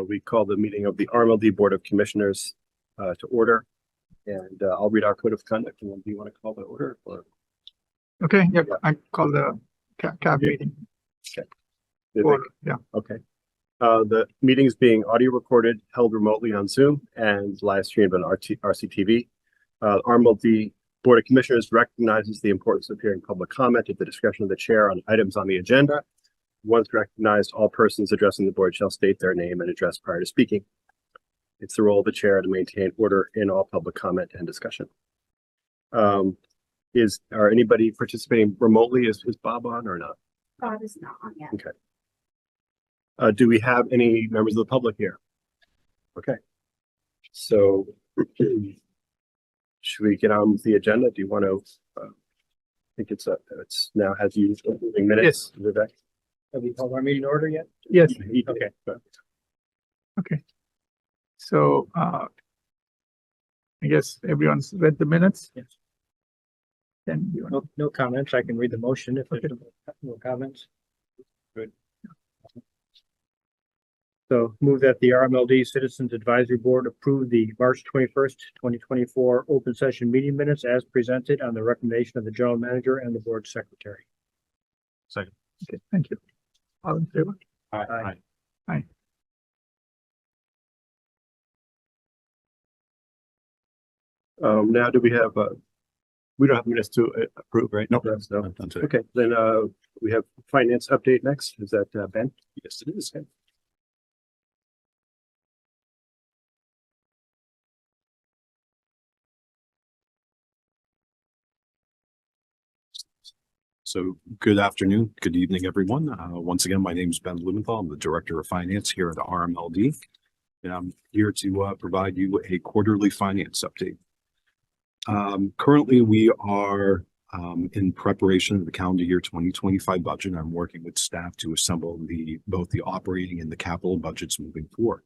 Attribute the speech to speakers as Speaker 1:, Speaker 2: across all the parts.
Speaker 1: We call the meeting of the RMLD Board of Commissioners to order. And I'll read our code of conduct. And then do you want to call the order? Or?
Speaker 2: Okay, yeah, I call the CAB meeting.
Speaker 1: Okay.
Speaker 2: Yeah.
Speaker 1: Okay. The meeting is being audio recorded, held remotely on Zoom, and live streamed on RCTV. RMLD Board of Commissioners recognizes the importance of hearing public comment at the discretion of the chair on items on the agenda. Once recognized, all persons addressing the board shall state their name and address prior to speaking. It's the role of the chair to maintain order in all public comment and discussion. Are anybody participating remotely? Is Bob on or not?
Speaker 3: Bob is not on yet.
Speaker 1: Okay. Do we have any members of the public here? Okay. So should we get on with the agenda? Do you want to? I think it's now has used minutes.
Speaker 2: Yes.
Speaker 1: Vivek?
Speaker 4: Have we called our meeting order yet?
Speaker 2: Yes.
Speaker 1: Okay.
Speaker 2: Okay. So I guess everyone's read the minutes.
Speaker 4: Yes.
Speaker 2: Then you want
Speaker 4: No comments. I can read the motion if there's no comments. Good. So move that the RMLD Citizens Advisory Board approve the March 21st, 2024 open session meeting minutes as presented on the recommendation of the general manager and the board secretary.
Speaker 1: Second.
Speaker 2: Okay, thank you. All in favor?
Speaker 4: Aye.
Speaker 2: Aye.
Speaker 1: Now, do we have? We don't have minutes to approve, right?
Speaker 5: Nope.
Speaker 1: No. Okay, then we have finance update next. Is that Ben? Yes, it is.
Speaker 5: So good afternoon, good evening, everyone. Once again, my name is Ben Blumenthal. I'm the Director of Finance here at RMLD, and I'm here to provide you a quarterly finance update. Currently, we are in preparation of the calendar year 2025 budget. I'm working with staff to assemble both the operating and the capital budgets moving forward.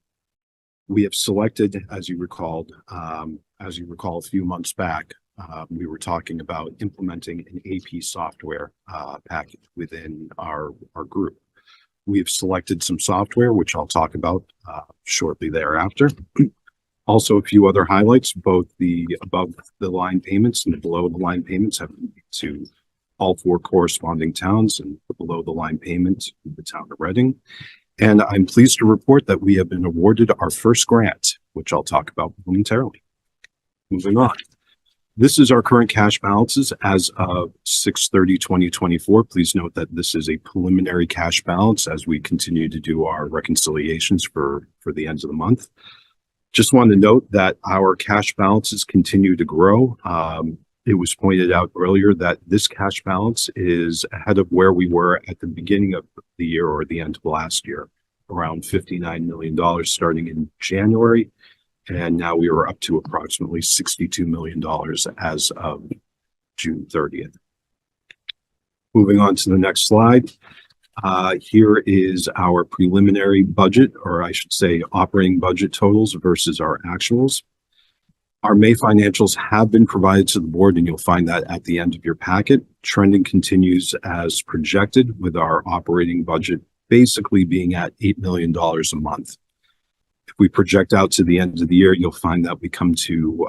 Speaker 5: We have selected, as you recall, a few months back, we were talking about implementing an AP software package within our group. We have selected some software, which I'll talk about shortly thereafter. Also, a few other highlights, both the above the line payments and the below the line payments have been to all 4 corresponding towns, and the below the line payments in the town of Reading. And I'm pleased to report that we have been awarded our first grant, which I'll talk about momentarily. Moving on. This is our current cash balances as of 6/30/2024. Please note that this is a preliminary cash balance as we continue to do our reconciliations for the end of the month. Just want to note that our cash balances continue to grow. It was pointed out earlier that this cash balance is ahead of where we were at the beginning of the year or the end of last year, around $59 million starting in January. And now we are up to approximately $62 million as of June 30th. Moving on to the next slide. Here is our preliminary budget, or I should say operating budget totals versus our actuals. Our May financials have been provided to the board, and you'll find that at the end of your packet. Trending continues as projected, with our operating budget basically being at $8 million a month. If we project out to the end of the year, you'll find that we come to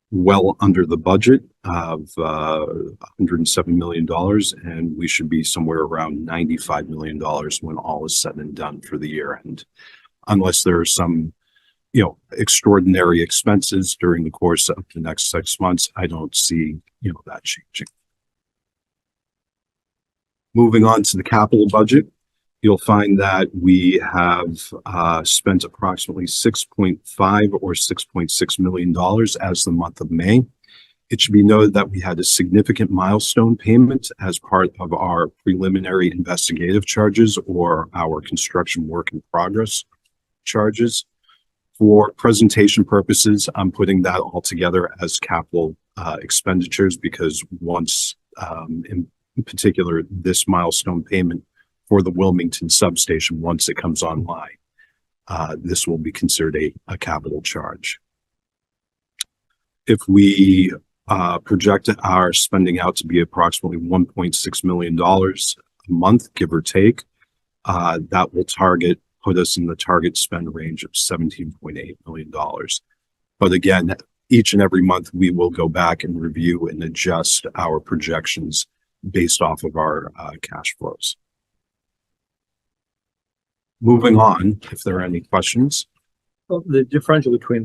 Speaker 5: well under the budget of $107 million, and we should be somewhere around $95 million when all is said and done for the year. And unless there are some, extraordinary expenses during the course of the next 6 months, I don't see, that changing. Moving on to the capital budget. You'll find that we have spent approximately $6.5 or $6.6 million as the month of May. It should be noted that we had a significant milestone payment as part of our preliminary investigative charges or our construction work in progress charges. For presentation purposes, I'm putting that all together as capital expenditures because once, in particular, this milestone payment for the Wilmington substation, once it comes online, this will be considered a capital charge. If we project our spending out to be approximately $1.6 million a month, give or take, that will target put us in the target spend range of $17.8 million. But again, each and every month, we will go back and review and adjust our projections based off of our cash flows. Moving on, if there are any questions.
Speaker 4: Well, the differential between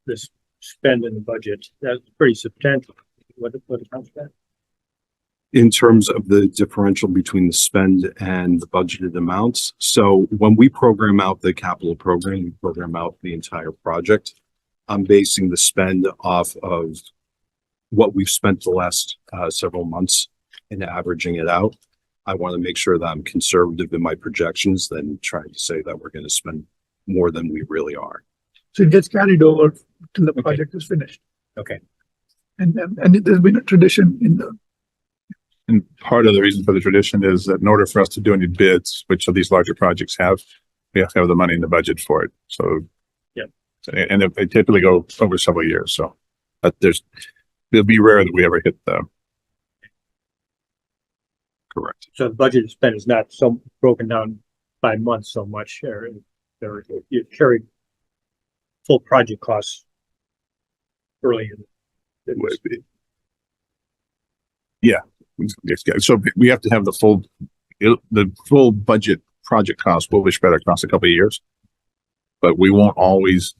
Speaker 4: this spend and the budget, that's pretty substantial. What accounts for that?
Speaker 5: In terms of the differential between the spend and the budgeted amounts. So when we program out the capital program, we program out the entire project. I'm basing the spend off of what we've spent the last several months and averaging it out. I want to make sure that I'm conservative in my projections than trying to say that we're going to spend more than we really are.
Speaker 2: So it gets carried over till the project is finished.
Speaker 4: Okay.
Speaker 2: And there's been a tradition in the,
Speaker 3: And part of the reason for the tradition is that in order for us to do any bids, which of these larger projects have, we have to have the money in the budget for it. So,
Speaker 4: yeah,
Speaker 3: and they typically go over several years. So, but it'll be rare that we ever hit the.
Speaker 5: Correct.
Speaker 4: So the budget spend is not so broken down by month so much, or you carry full project costs early in.
Speaker 3: Yeah. So we have to have the full budget project cost will be spread across a couple of years, but we won't always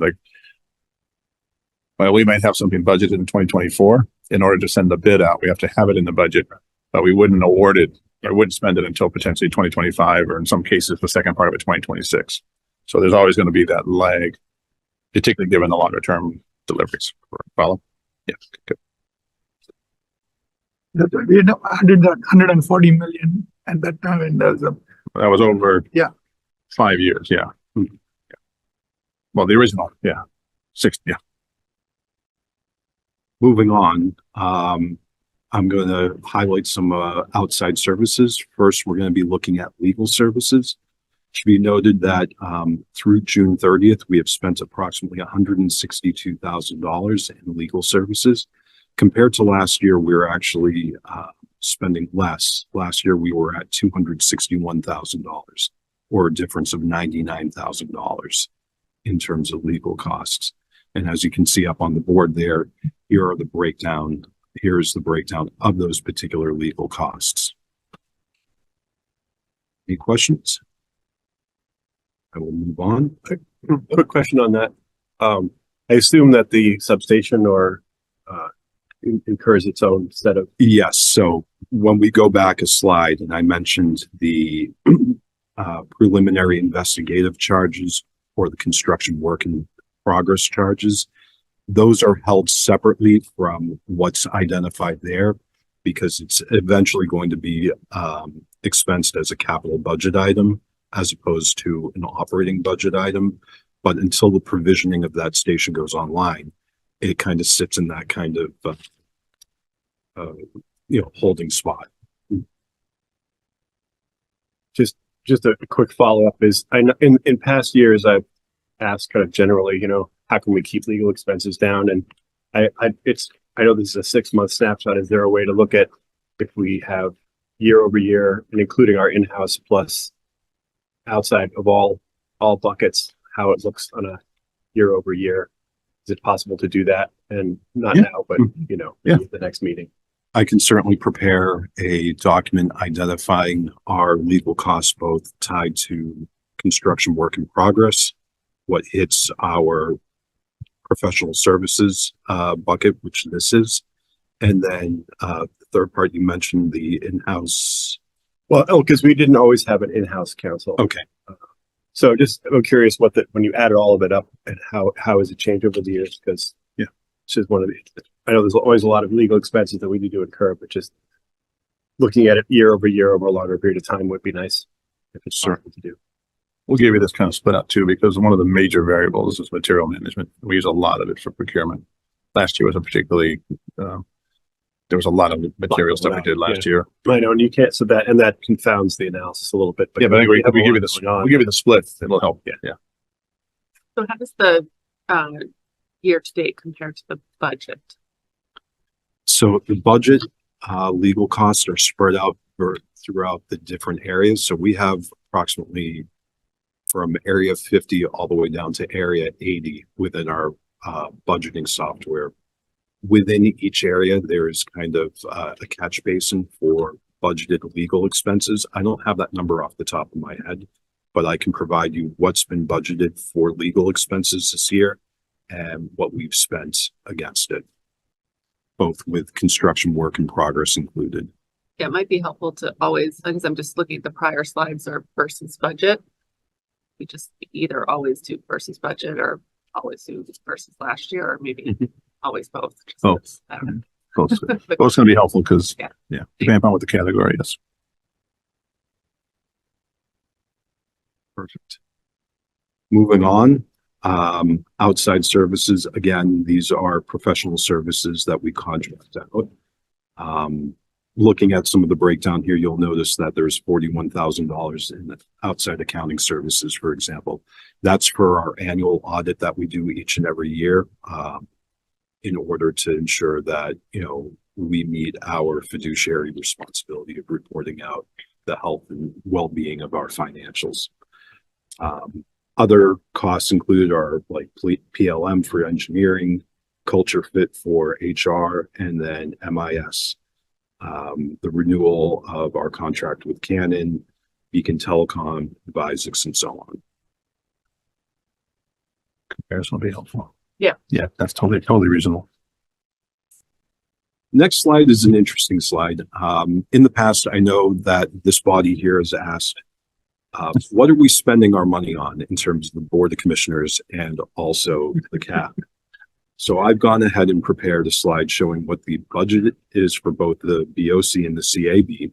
Speaker 3: well, we might have something budgeted in 2024. In order to send the bid out, we have to have it in the budget, but we wouldn't award it or wouldn't spend it until potentially 2025, or in some cases, the second part of it, 2026. So there's always going to be that lag, particularly given the longer term deliveries. Follow? Yeah. Good.
Speaker 2: we had 140 million at that time, and there's a,
Speaker 3: That was over 5 years. Yeah. Well, the original, 6,
Speaker 5: Moving on, I'm going to highlight some outside services. First, we're going to be looking at legal services. It should be noted that through June 30th, we have spent approximately $162,000 in legal services. Compared to last year, we're actually spending less. Last year, we were at $261,000, or a difference of $99,000 in terms of legal costs. And as you can see up on the board there, here are the breakdown. Here's the breakdown of those particular legal costs. Any questions? I will move on.
Speaker 1: Quick question on that. I assume that the substation or incurs its own set of.
Speaker 5: Yes. So when we go back a slide, and I mentioned the preliminary investigative charges or the construction work in progress charges, those are held separately from what's identified there, because it's eventually going to be expensed as a capital budget item as opposed to an operating budget item. But until the provisioning of that station goes online, it kind of sits in that kind of holding spot.
Speaker 1: Just a quick follow-up is, I know in past years I've asked kind of generally, how can we keep legal expenses down? And I know this is a 6-month snapshot. Is there a way to look at if we have year over year and including our in-house plus outside of all buckets, how it looks on a year over year? Is it possible to do that? And not now, but maybe at the next meeting.
Speaker 5: I can certainly prepare a document identifying our legal costs, both tied to construction work in progress, what hits our professional services bucket, which this is, and then the third part you mentioned, the in-house.
Speaker 1: Well, because we didn't always have an in-house counsel.
Speaker 5: Okay.
Speaker 1: So I'm curious when you added all of it up, and how has it changed over the years? Because it's just one of the, I know there's always a lot of legal expenses that we need to incur, but just looking at it year over year over a longer period of time would be nice if it's possible to do.
Speaker 3: we'll give you this kind of split out too, because one of the major variables is material management. We use a lot of it for procurement. Last year was a particularly, there was a lot of material stuff we did last year.
Speaker 1: I know, and you can't, that confounds the analysis a little bit. But
Speaker 3: Yeah, but I think we give you the split. It'll help. Yeah.
Speaker 6: So how does the year to date compare to the budget?
Speaker 5: So the budget, legal costs are spread out throughout the different areas. So we have approximately from area 50 all the way down to area 80 within our budgeting software. Within each area, there is kind of a catch basin for budgeted legal expenses. I don't have that number off the top of my head, but I can provide you what's been budgeted for legal expenses this year and what we've spent against it, both with construction work in progress included.
Speaker 6: Yeah, it might be helpful to always, because I'm just looking at the prior slides or versus budget. We just either always do versus budget or always do versus last year, or maybe always both. Just
Speaker 3: Oh.
Speaker 6: I don't know.
Speaker 3: Both going to be helpful because,
Speaker 6: Yeah.
Speaker 3: yeah, depending on what the category is.
Speaker 5: Perfect. Moving on, outside services. Again, these are professional services that we contract out. Looking at some of the breakdown here, you'll notice that there's $41,000 in the outside accounting services, for example. That's for our annual audit that we do each and every year, in order to ensure that, you know, we meet our fiduciary responsibility of reporting out the health and well-being of our financials. Other costs included are like PLM for engineering, culture fit for HR, and then MIS. The renewal of our contract with Canon, Beacon Telecom, Visix, and so on.
Speaker 3: Comparison will be helpful.
Speaker 6: Yeah.
Speaker 3: Yeah, that's totally reasonable.
Speaker 5: Next slide is an interesting slide. In the past, I know that this body here has asked, what are we spending our money on in terms of the Board of Commissioners and also the CAB? So I've gone ahead and prepared a slide showing what the budget is for both the BOC and the CAB,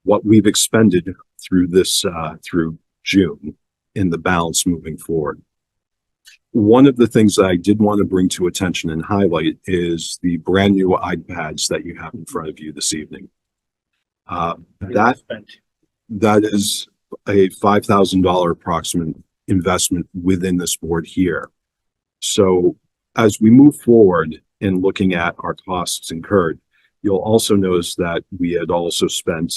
Speaker 5: what we've expended through this, through June, and the balance moving forward. One of the things that I did want to bring to attention and highlight is the brand new iPads that you have in front of you this evening. That is a $5,000 approximate investment within this board here. So as we move forward in looking at our costs incurred, you'll also notice that we had also spent,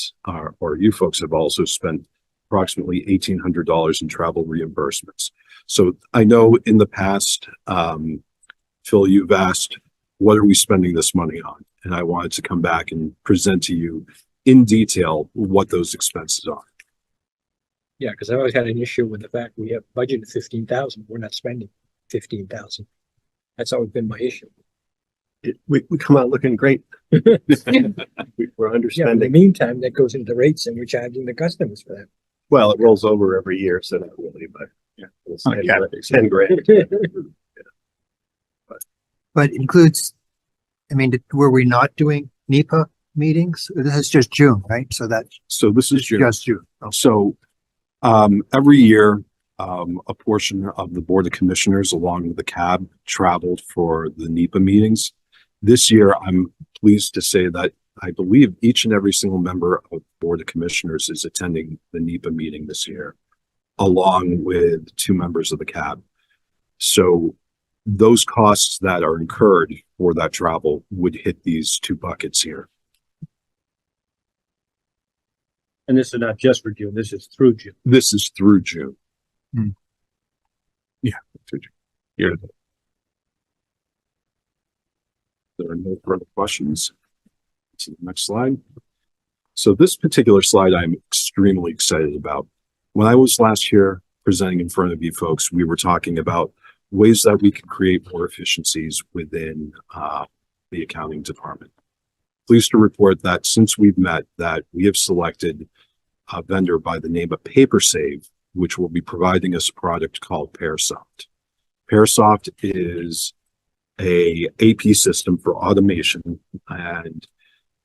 Speaker 5: or you folks have also spent approximately $1,800 in travel reimbursements. So I know in the past, Phil, you've asked, what are we spending this money on? And I wanted to come back and present to you in detail what those expenses are.
Speaker 7: Yeah, because I always had an issue with the fact we have budgeted 15,000, we're not spending 15,000. That's always been my issue.
Speaker 1: We come out looking great. We're
Speaker 7: Yeah, in the
Speaker 1: understanding.
Speaker 7: meantime, that goes into rates and we're charging the customers for that.
Speaker 1: Well, it rolls over every year, so not really, but yeah, it's
Speaker 3: Yeah.
Speaker 1: 10 grand.
Speaker 8: But includes, I mean, were we not doing NEPA meetings? This is just June, right? So that's
Speaker 5: So this is June.
Speaker 8: just June.
Speaker 5: So every year, a portion of the Board of Commissioners along with the CAB traveled for the NEPA meetings. This year, I'm pleased to say that I believe each and every single member of the Board of Commissioners is attending the NEPA meeting this year, along with 2 members of the CAB. So those costs that are incurred for that travel would hit these 2 buckets here.
Speaker 4: And this is not just for June, this is through June.
Speaker 5: This is through June.
Speaker 3: Yeah. Through June. Year to
Speaker 5: There are no further questions. To the next slide. So this particular slide I'm extremely excited about. When I was last year presenting in front of you folks, we were talking about ways that we can create more efficiencies within the accounting department. Pleased to report that since we've met, that we have selected a vendor by the name of PaperSave, which will be providing us a product called Pearsoft. Pearsoft is a AP system for automation, and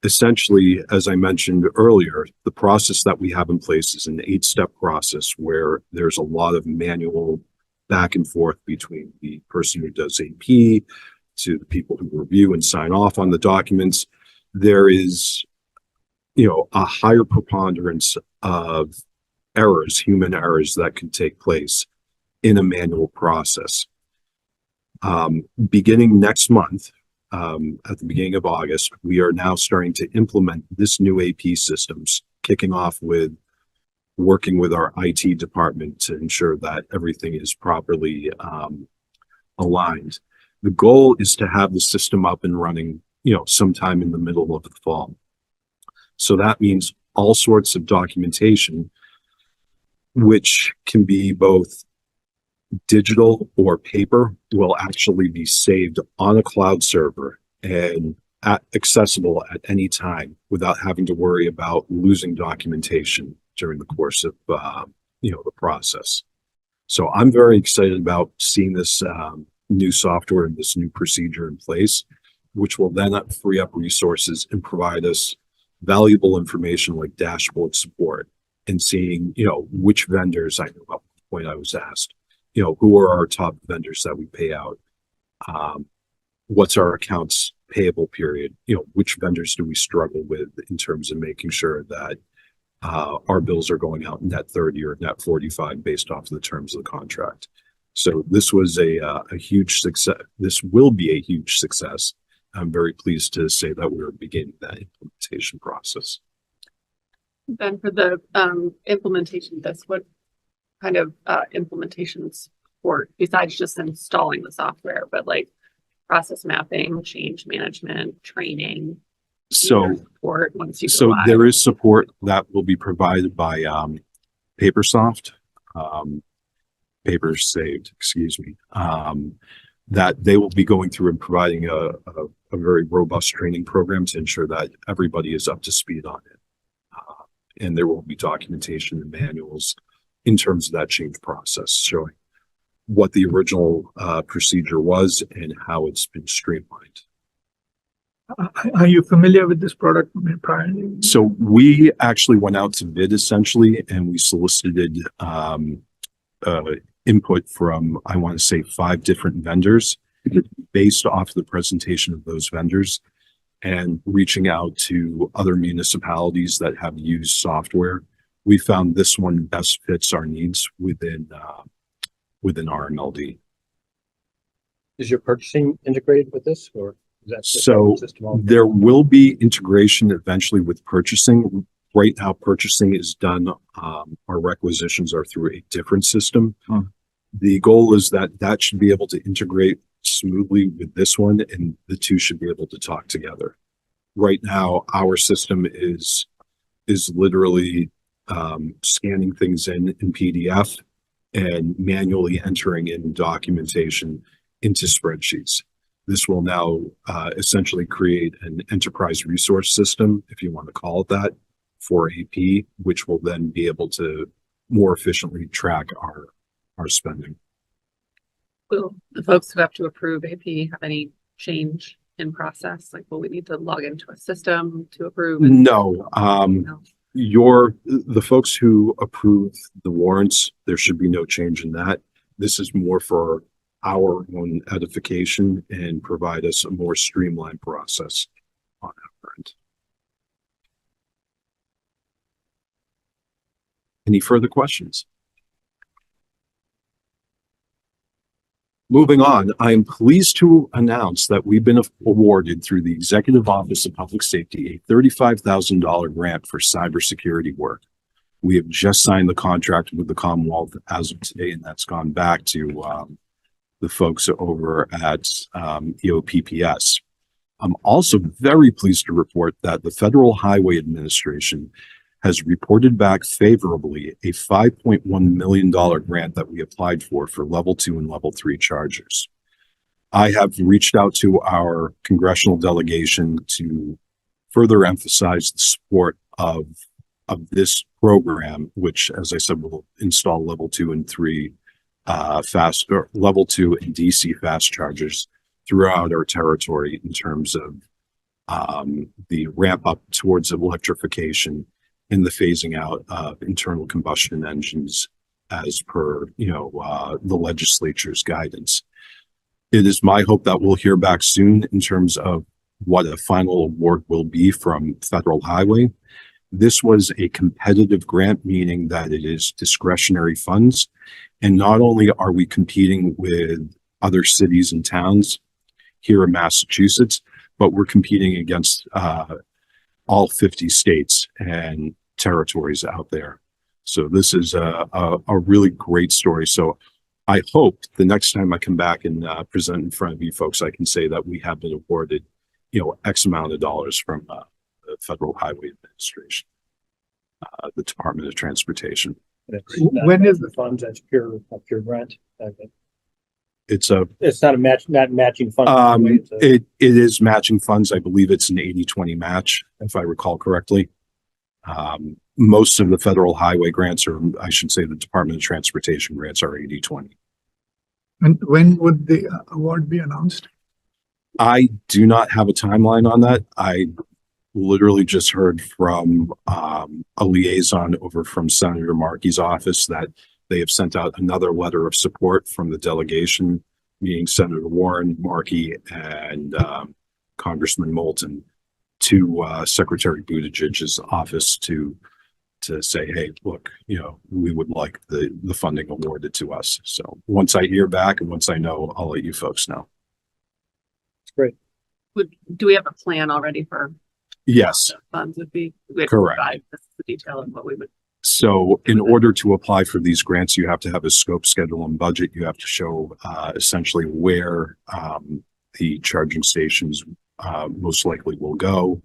Speaker 5: essentially, as I mentioned earlier, the process that we have in place is an 8-step process where there's a lot of manual back and forth between the person who does AP to the people who review and sign off on the documents. There is, you know, a higher preponderance of errors, human errors that can take place in a manual process. Beginning next month, at the beginning of August, we are now starting to implement this new AP systems, kicking off with working with our IT department to ensure that everything is properly aligned. The goal is to have the system up and running, sometime in the middle of the fall. So that means all sorts of documentation, which can be both digital or paper, will actually be saved on a cloud server and accessible at any time without having to worry about losing documentation during the course of the process. So I'm very excited about seeing this new software and this new procedure in place, which will then free up resources and provide us valuable information like dashboard support and seeing, which vendors, I know at one point I was asked, who are our top vendors that we pay out? What's our accounts payable period? Which vendors do we struggle with in terms of making sure that our bills are going out net 30 or net 45 based off of the terms of the contract. So this was a huge success. This will be a huge success. I'm very pleased to say that we're beginning that implementation process.
Speaker 6: Then for the implementation of this, what kind of implementation support besides just installing the software, but like process mapping, change management, training?
Speaker 5: So
Speaker 6: support once you go
Speaker 5: so
Speaker 6: live?
Speaker 5: there is support that will be provided by PaperSoft, Paper Saved, excuse me, that they will be going through and providing a very robust training program to ensure that everybody is up to speed on it. And there will be documentation and manuals in terms of that change process showing what the original procedure was and how it's been streamlined.
Speaker 2: Are you familiar with this product prior?
Speaker 5: So we actually went out to bid essentially, and we solicited input from, I want to say, 5 different vendors based off the presentation of those vendors, and reaching out to other municipalities that have used software. We found this one best fits our needs within RMLD.
Speaker 4: Is your purchasing integrated with this, or is that
Speaker 5: So there will be integration eventually with purchasing. Right now, purchasing is done. Our requisitions are through a different system. The goal is that should be able to integrate smoothly with this one, and the two should be able to talk together. Right now, our system is literally scanning things in PDF and manually entering in documentation into spreadsheets. This will now essentially create an enterprise resource system, if you want to call it that, for AP, which will then be able to more efficiently track our spending.
Speaker 6: Will the folks who have to approve AP have any change in process? Like, will we need to log into a system to approve?
Speaker 5: No.
Speaker 6: No.
Speaker 5: The folks who approve the warrants, there should be no change in that. This is more for our own edification and provide us a more streamlined process on our end. Any further questions? Moving on, I am pleased to announce that we've been awarded through the Executive Office of Public Safety a $35,000 grant for cybersecurity work. We have just signed the contract with the Commonwealth as of today, and that's gone back to the folks over at EOPPS. I'm also very pleased to report that the Federal Highway Administration has reported back favorably a $5.1 million grant that we applied for level 2 and level 3 chargers. I have reached out to our congressional delegation to further emphasize the support of this program, which, as I said, will install level 2 and 3 level 2 and DC fast chargers throughout our territory in terms of the ramp up towards electrification and the phasing out of internal combustion engines as per, the legislature's guidance. It is my hope that we'll hear back soon in terms of what a final award will be from Federal Highway. This was a competitive grant, meaning that it is discretionary funds. And not only are we competing with other cities and towns here in Massachusetts, but we're competing against all 50 states and territories out there. So this is a really great story. So I hope the next time I come back and present in front of you folks, I can say that we have been awarded, X amount of dollars from the Federal Highway Administration, the Department of Transportation.
Speaker 2: When is
Speaker 4: the funds? That's pure grant.
Speaker 5: It's
Speaker 4: It's not matching funds.
Speaker 5: it is matching funds. I believe it's an 80-20 match, if I recall correctly. Most of the federal highway grants, or I should say the Department of Transportation grants, are 80-20.
Speaker 2: And when would the award be announced?
Speaker 5: I do not have a timeline on that. I literally just heard from a liaison over from Senator Markey's office that they have sent out another letter of support from the delegation, meaning Senator Warren, Markey, and Congressman Moulton, to Secretary Buttigieg's office to say, hey, look, we would like the funding awarded to us. So once I hear back and once I know, I'll let you folks know.
Speaker 4: Great.
Speaker 6: Do we have a plan already for?
Speaker 5: Yes.
Speaker 6: Funds would be
Speaker 5: correct.
Speaker 6: This is the detail of what we would.
Speaker 5: So in order to apply for these grants, you have to have a scope, schedule, and budget. You have to show essentially where the charging stations most likely will go.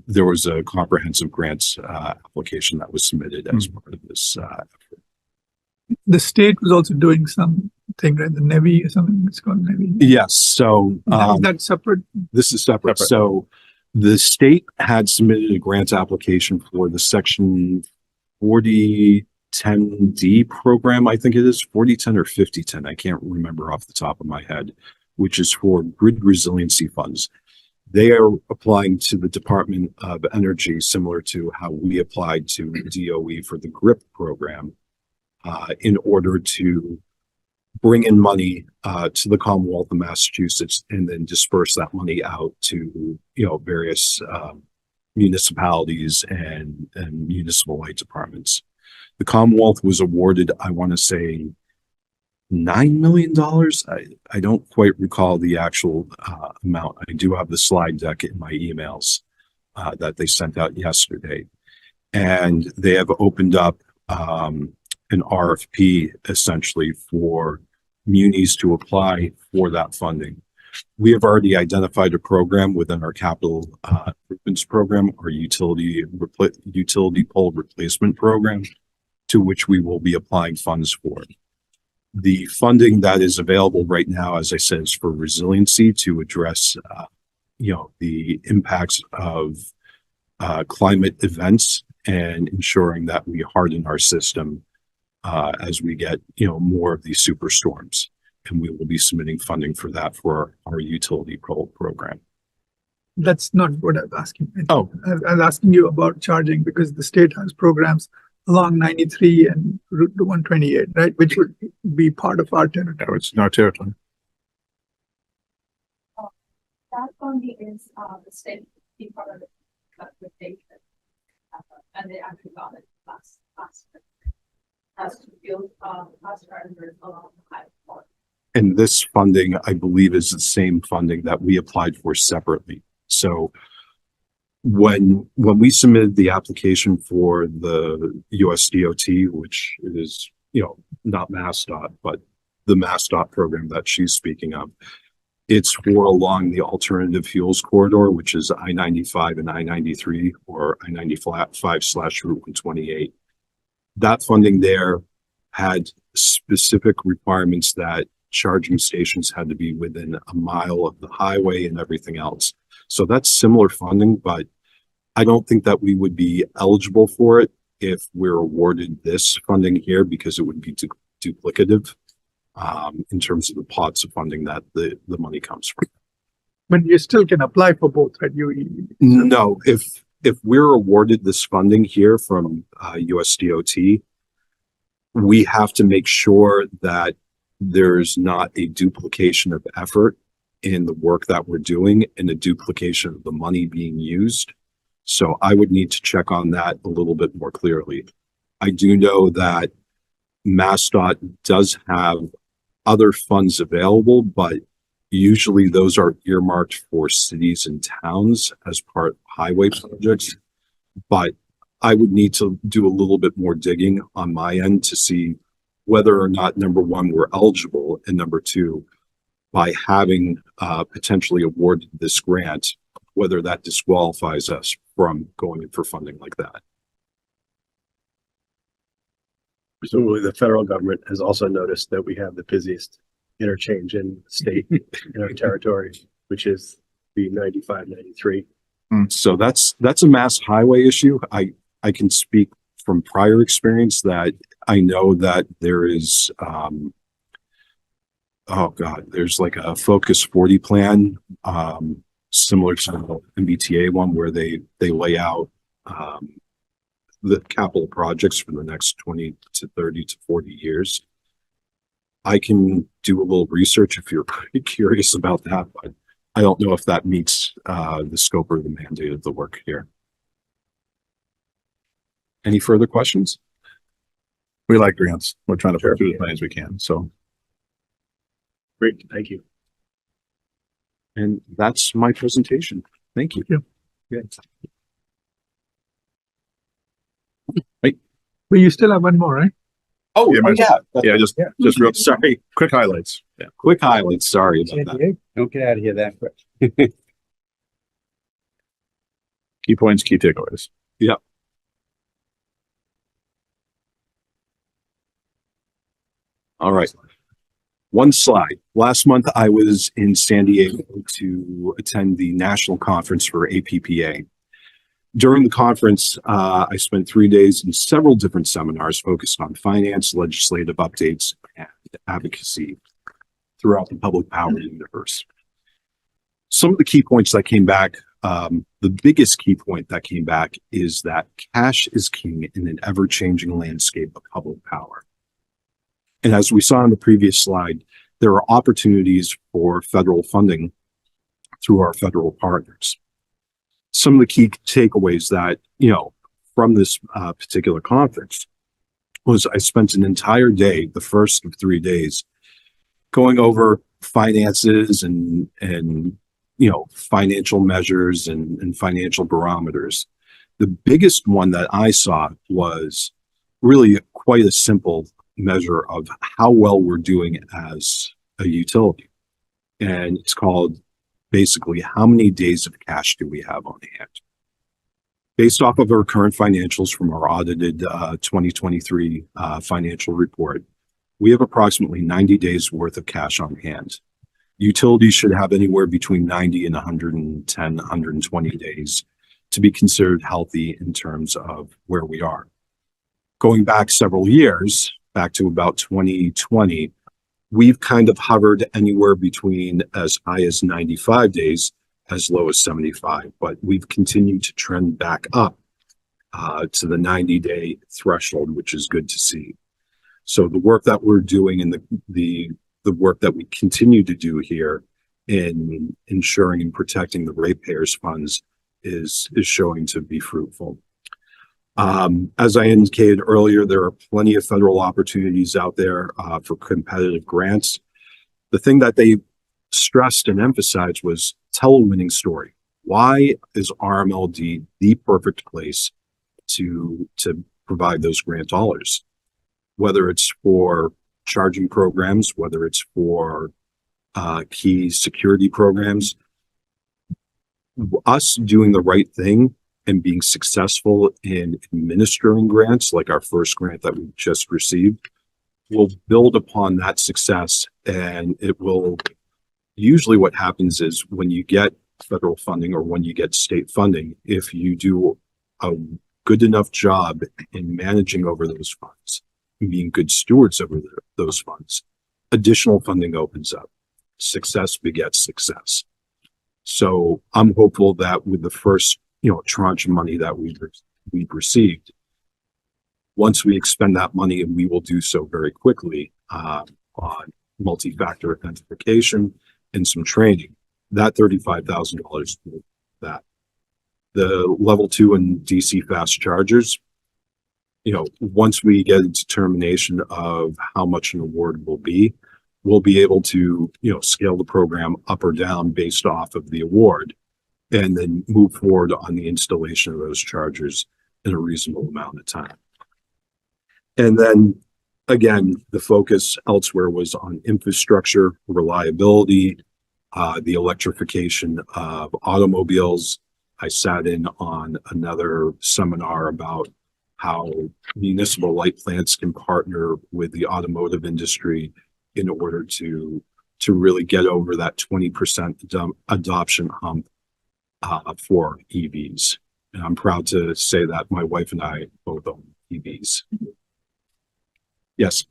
Speaker 5: There was a comprehensive grants application that was submitted as part of this effort.
Speaker 2: The state was also doing something, right? The Navy or something, it's called Navy.
Speaker 5: Yes. So
Speaker 2: Is that separate?
Speaker 5: this is separate. So the state had submitted a grant application for the section 4010D program. I think it is 4010 or 5010. I can't remember off the top of my head, which is for grid resiliency funds. They are applying to the Department of Energy, similar to how we applied to DOE for the GRIP program, in order to bring in money to the Commonwealth of Massachusetts and then disperse that money out to various municipalities and municipal light departments. The Commonwealth was awarded, I want to say, $9 million. I don't quite recall the actual amount. I do have the slide deck in my emails that they sent out yesterday, and they have opened up an RFP essentially for munis to apply for that funding. We have already identified a program within our capital improvements program, our utility pole replacement program, to which we will be applying funds for. The funding that is available right now, as I said, is for resiliency to address, the impacts of climate events and ensuring that we harden our system as we get, more of these superstorms. And we will be submitting funding for that for our utility pole program.
Speaker 2: That's not what I was asking.
Speaker 5: Oh.
Speaker 2: I was asking you about charging because the state has programs along 93 and Route 128, right? Which would be part of our territory.
Speaker 3: No, it's in our territory.
Speaker 9: That funding is the state Department of Transportation, and they actually got it last as to build bus drivers along the highway.
Speaker 5: And this funding, I believe, is the same funding that we applied for separately. So when we submitted the application for the USDOT, which is, not MassDOT, but the MassDOT program that she's speaking of, it's for along the alternative fuels corridor, which is I-95 and I-93 or I-95/Route 128. That funding there had specific requirements that charging stations had to be within a mile of the highway and everything else. So that's similar funding, but I don't think that we would be eligible for it if we're awarded this funding here, because it would be duplicative in terms of the pots of funding that the money comes from.
Speaker 2: But you still can apply for both, right?
Speaker 5: No, if we're awarded this funding here from USDOT, we have to make sure that there's not a duplication of effort in the work that we're doing and a duplication of the money being used. So I would need to check on that a little bit more clearly. I do know that MassDOT does have other funds available, but usually those are earmarked for cities and towns as part of highway projects. But I would need to do a little bit more digging on my end to see whether or not, number one, we're eligible, and number two, by having potentially awarded this grant, whether that disqualifies us from going in for funding like that.
Speaker 1: Presumably the federal government has also noticed that we have the busiest interchange in the state in our territory, which is the 95, 93.
Speaker 5: So that's a mass highway issue. I can speak from prior experience that I know that there is, there's like a Focus 40 plan, similar to the MBTA one, where they lay out the capital projects for the next 20 to 30 to 40 years. I can do a little research if you're curious about that, but I don't know if that meets the scope or the mandate of the work here. Any further questions?
Speaker 3: We like grants. We're trying to put through as many as we can. So
Speaker 1: Great, thank you.
Speaker 5: And that's my presentation. Thank you.
Speaker 2: Yep.
Speaker 5: Wait.
Speaker 2: But you still have one more, right?
Speaker 5: Oh,
Speaker 3: yeah, just real
Speaker 5: sorry.
Speaker 3: quick highlights. Yeah.
Speaker 5: Quick highlights. Sorry about
Speaker 7: San
Speaker 5: that.
Speaker 7: Diego, don't get out of here that quick.
Speaker 3: Key points, key takeaways.
Speaker 5: All right. One slide. Last month, I was in San Diego to attend the national conference for APPA. During the conference, I spent 3 days in several different seminars focused on finance, legislative updates, and advocacy throughout the public power universe. Some of the key points that came back, the biggest key point that came back is that cash is king in an ever-changing landscape of public power. And as we saw in the previous slide, there are opportunities for federal funding through our federal partners. Some of the key takeaways that, from this particular conference was I spent an entire day, the first of 3 days, going over finances and financial measures and financial barometers. The biggest one that I saw was really quite a simple measure of how well we're doing as a utility. And it's called basically how many days of cash do we have on hand. Based off of our current financials from our audited 2023 financial report, we have approximately 90 days worth of cash on hand. Utilities should have anywhere between 90 and 110, 120 days to be considered healthy in terms of where we are. Going back several years, back to about 2020, we've kind of hovered anywhere between as high as 95 days, as low as 75, but we've continued to trend back up to the 90-day threshold, which is good to see. So the work that we're doing and the work that we continue to do here in ensuring and protecting the ratepayers' funds is showing to be fruitful. As I indicated earlier, there are plenty of federal opportunities out there for competitive grants. The thing that they stressed and emphasized was tell a winning story. Why is RMLD the perfect place to provide those grant dollars? Whether it's for charging programs, whether it's for key security programs, us doing the right thing and being successful in administering grants, like our first grant that we just received, will build upon that success. And it will, usually what happens is when you get federal funding or when you get state funding, if you do a good enough job in managing over those funds, and being good stewards over those funds, additional funding opens up. Success begets success. So I'm hopeful that with the first tranche of money that we've received, once we expend that money, and we will do so very quickly on multi-factor authentication and some training, that $35,000 that the level 2 and DC fast chargers, once we get a determination of how much an award will be, we'll be able to scale the program up or down based off of the award, and then move forward on the installation of those chargers in a reasonable amount of time. And then again, the focus elsewhere was on infrastructure, reliability, the electrification of automobiles. I sat in on another seminar about how municipal light plants can partner with the automotive industry in order to really get over that 20% adoption hump for EVs. And I'm proud to say that my wife and I both own EVs. Yes.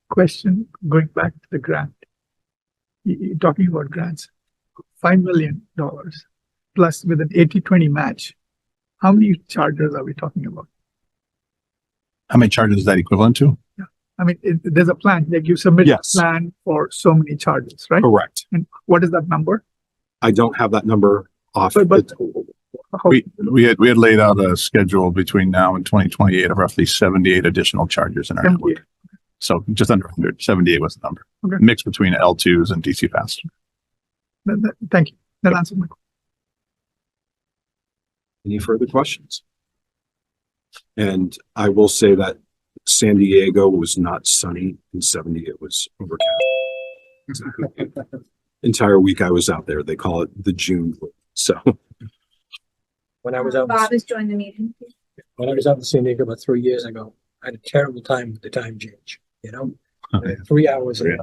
Speaker 2: Question, going back to the grant. You're talking about grants, $5 million plus with an 80-20 match. How many chargers are we talking about?
Speaker 3: How many charges is that equivalent to?
Speaker 2: I mean, there's a plan, like you submit a
Speaker 5: Yes.
Speaker 2: plan for so many charges, right?
Speaker 5: Correct.
Speaker 2: And what is that number?
Speaker 5: I don't have that number off.
Speaker 2: But how,
Speaker 3: We had laid out a schedule between now and 2028 of roughly 78 additional chargers in our network. So just under 100, 78 was the number.
Speaker 2: Okay.
Speaker 3: Mixed between L2s and DC fast.
Speaker 2: Thank you. That answers my question.
Speaker 5: Any further questions? And I will say that San Diego was not sunny in 70. It was overcast. Entire week I was out there. They call it the June flu. So
Speaker 7: When I was out,
Speaker 9: Bob has joined the meeting.
Speaker 7: when I was out in San Diego about 3 years ago, I had a terrible time with the time change, you know? I had 3 hours.
Speaker 3: Yeah.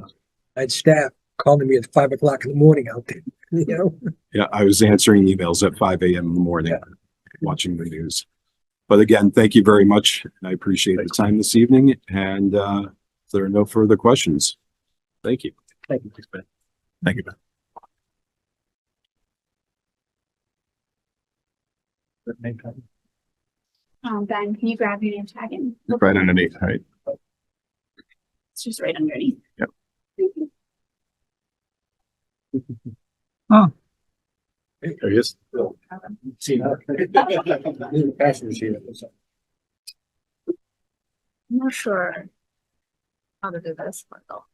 Speaker 7: I had staff calling me at 5 o'clock in the morning out there, you know?
Speaker 5: yeah, I was answering emails at 5 a.m. in the morning, watching the news. But again, thank you very much. I appreciate the time this evening. And if there are no further questions, thank you.
Speaker 4: Thank you. Thanks, Ben.
Speaker 3: Thank you, Ben.
Speaker 9: Ben, can you grab your name tag and
Speaker 3: Right underneath, right?
Speaker 9: it's just right underneath.
Speaker 3: Yep.
Speaker 9: Thank you.
Speaker 1: There he is.
Speaker 4: See that? Passion receiver.
Speaker 6: I'm not sure how to do this, but though.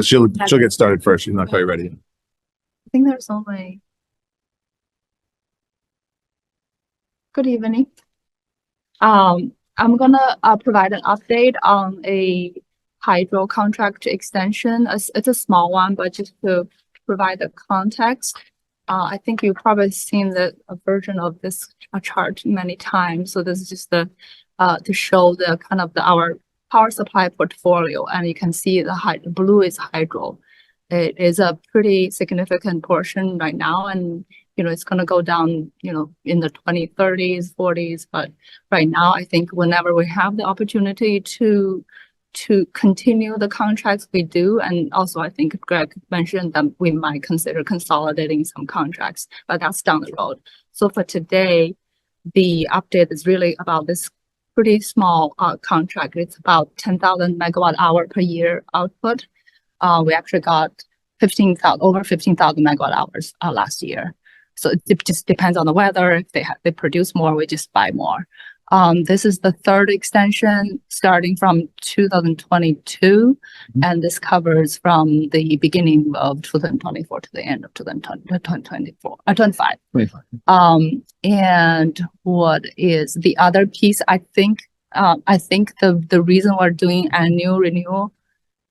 Speaker 3: She'll get started first. She's not quite ready.
Speaker 6: I think there's only. Good evening. I'm gonna provide an update on a hydro contract extension. It's a small one, but just to provide the context. I think you've probably seen a version of this chart many times. So this is just to show the kind of our power supply portfolio, and you can see the blue is hydro. It is a pretty significant portion right now, and it's going to go down, in the 2030s, 40s. But right now, I think whenever we have the opportunity to continue the contracts, we do. And also, I think Greg mentioned that we might consider consolidating some contracts, but that's down the road. So for today, the update is really about this pretty small contract. It's about 10,000 megawatt hour per year output. We actually got over 15,000 megawatt hours last year. So it just depends on the weather. If they produce more, we just buy more. This is the third extension starting from 2022, and this covers from the beginning of 2024 to the end of 2025. And what is the other piece? I think the reason we're doing annual renewal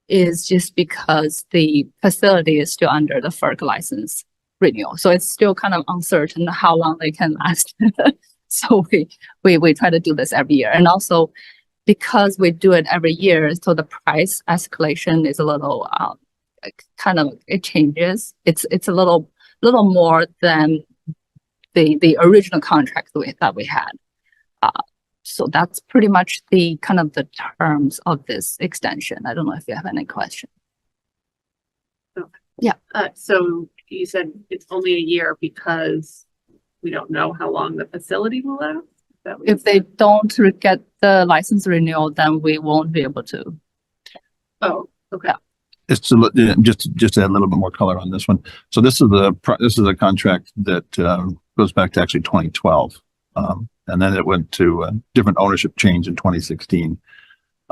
Speaker 6: is just because the facility is still under the FERC license renewal. So it's still kind of uncertain how long they can last. So we try to do this every year. And also because we do it every year, so the price escalation is a little it changes. It's a little more than the original contract that we had. So that's pretty much the kind of the terms of this extension. I don't know if you have any question. Yeah. So you said it's only a year because we don't know how long the facility will last? If they don't get the license renewal, then we won't be able to. Oh, okay.
Speaker 3: It's just to add a little bit more color on this one. So this is a contract that goes back to actually 2012, and then it went to a different ownership change in 2016.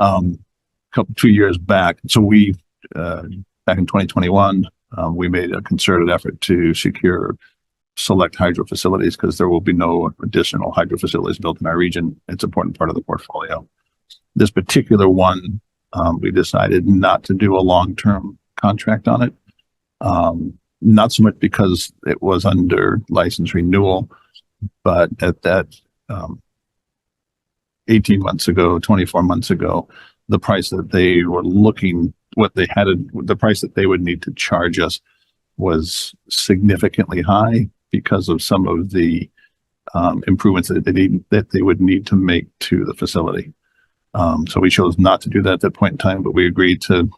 Speaker 3: 2 years back, so we back in 2021, we made a concerted effort to secure select hydro facilities because there will be no additional hydro facilities built in our region. It's an important part of the portfolio. This particular one, we decided not to do a long-term contract on it. Not so much because it was under license renewal, but at that 18 months ago, 24 months ago, the price that they were looking, the price that they would need to charge us was significantly high because of some of the improvements that they would need to make to the facility. So we chose not to do that at that point in time, but we agreed to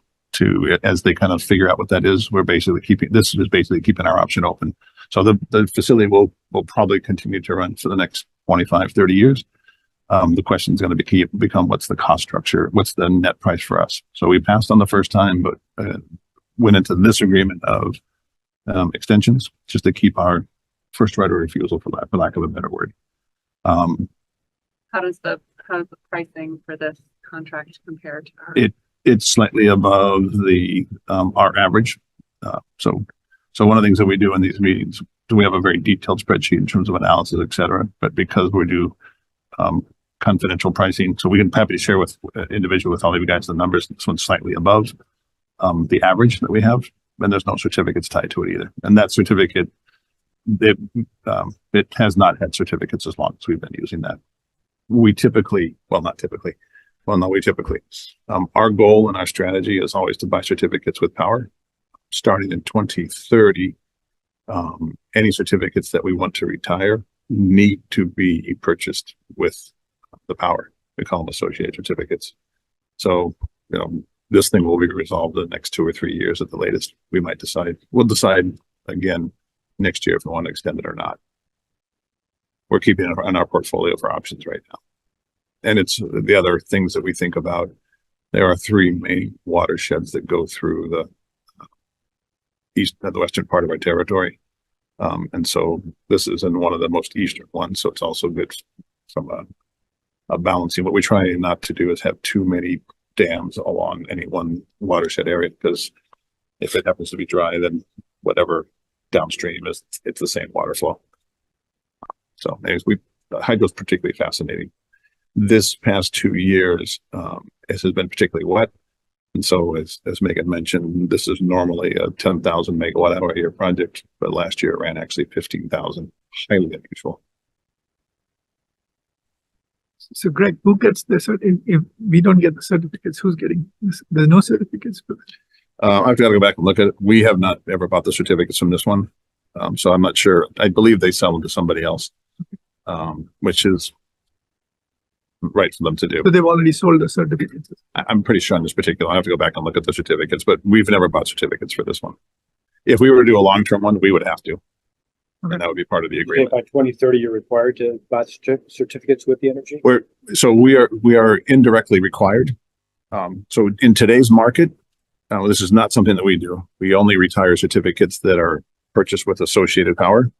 Speaker 3: as they kind of figure out what that is, we're basically keeping our option open. So the facility will probably continue to run for the next 25, 30 years. The question is going to become what's the cost structure? What's the net price for us? So we passed on the first time, but went into this agreement of extensions just to keep our first right of refusal, for lack of a better word.
Speaker 6: How does the pricing for this contract compare to our?
Speaker 3: It's slightly above our average. So one of the things that we do in these meetings, we have a very detailed spreadsheet in terms of analysis, et cetera. But because we do confidential pricing, so we can happy to share with individual with all of you guys the numbers. This one's slightly above the average that we have, and there's no certificates tied to it either. And that certificate, it has not had certificates as long as we've been using that. We typically, our goal and our strategy is always to buy certificates with power. Starting in 2030, any certificates that we want to retire need to be purchased with the power. We call them associated certificates. So, this thing will be resolved in the next 2 or 3 years at the latest. We'll decide again next year if we want to extend it or not. We're keeping it in our portfolio for options right now. And it's the other things that we think about. There are 3 main watersheds that go through the western part of our territory. And so this is in one of the most eastern ones. So it's also good from a balancing. What we try not to do is have too many dams along any one watershed area, because if it happens to be dry, then whatever downstream it's the same water flow. So anyways, hydro is particularly fascinating. This past 2 years, it has been particularly wet. And so as Megan mentioned, this is normally a 10,000 megawatt hour a year project, but last year it ran actually 15,000, highly unusual.
Speaker 2: So Greg, who gets the certificate? If we don't get the certificates, who's getting this? There's no certificates for this.
Speaker 3: I've got to go back and look at it. We have not ever bought the certificates from this one. So I'm not sure. I believe they sell them to somebody else, which is right for them to do.
Speaker 2: So they've already sold the certificates.
Speaker 3: I'm pretty sure on this particular, I have to go back and look at the certificates, but we've never bought certificates for this one. If we were to do a long-term one, we would have to. Okay. And that would be part of the agreement.
Speaker 4: By 2030, you're required to buy certificates with the energy?
Speaker 3: We are indirectly required. So in today's market, this is not something that we do. We only retire certificates that are purchased with associated power,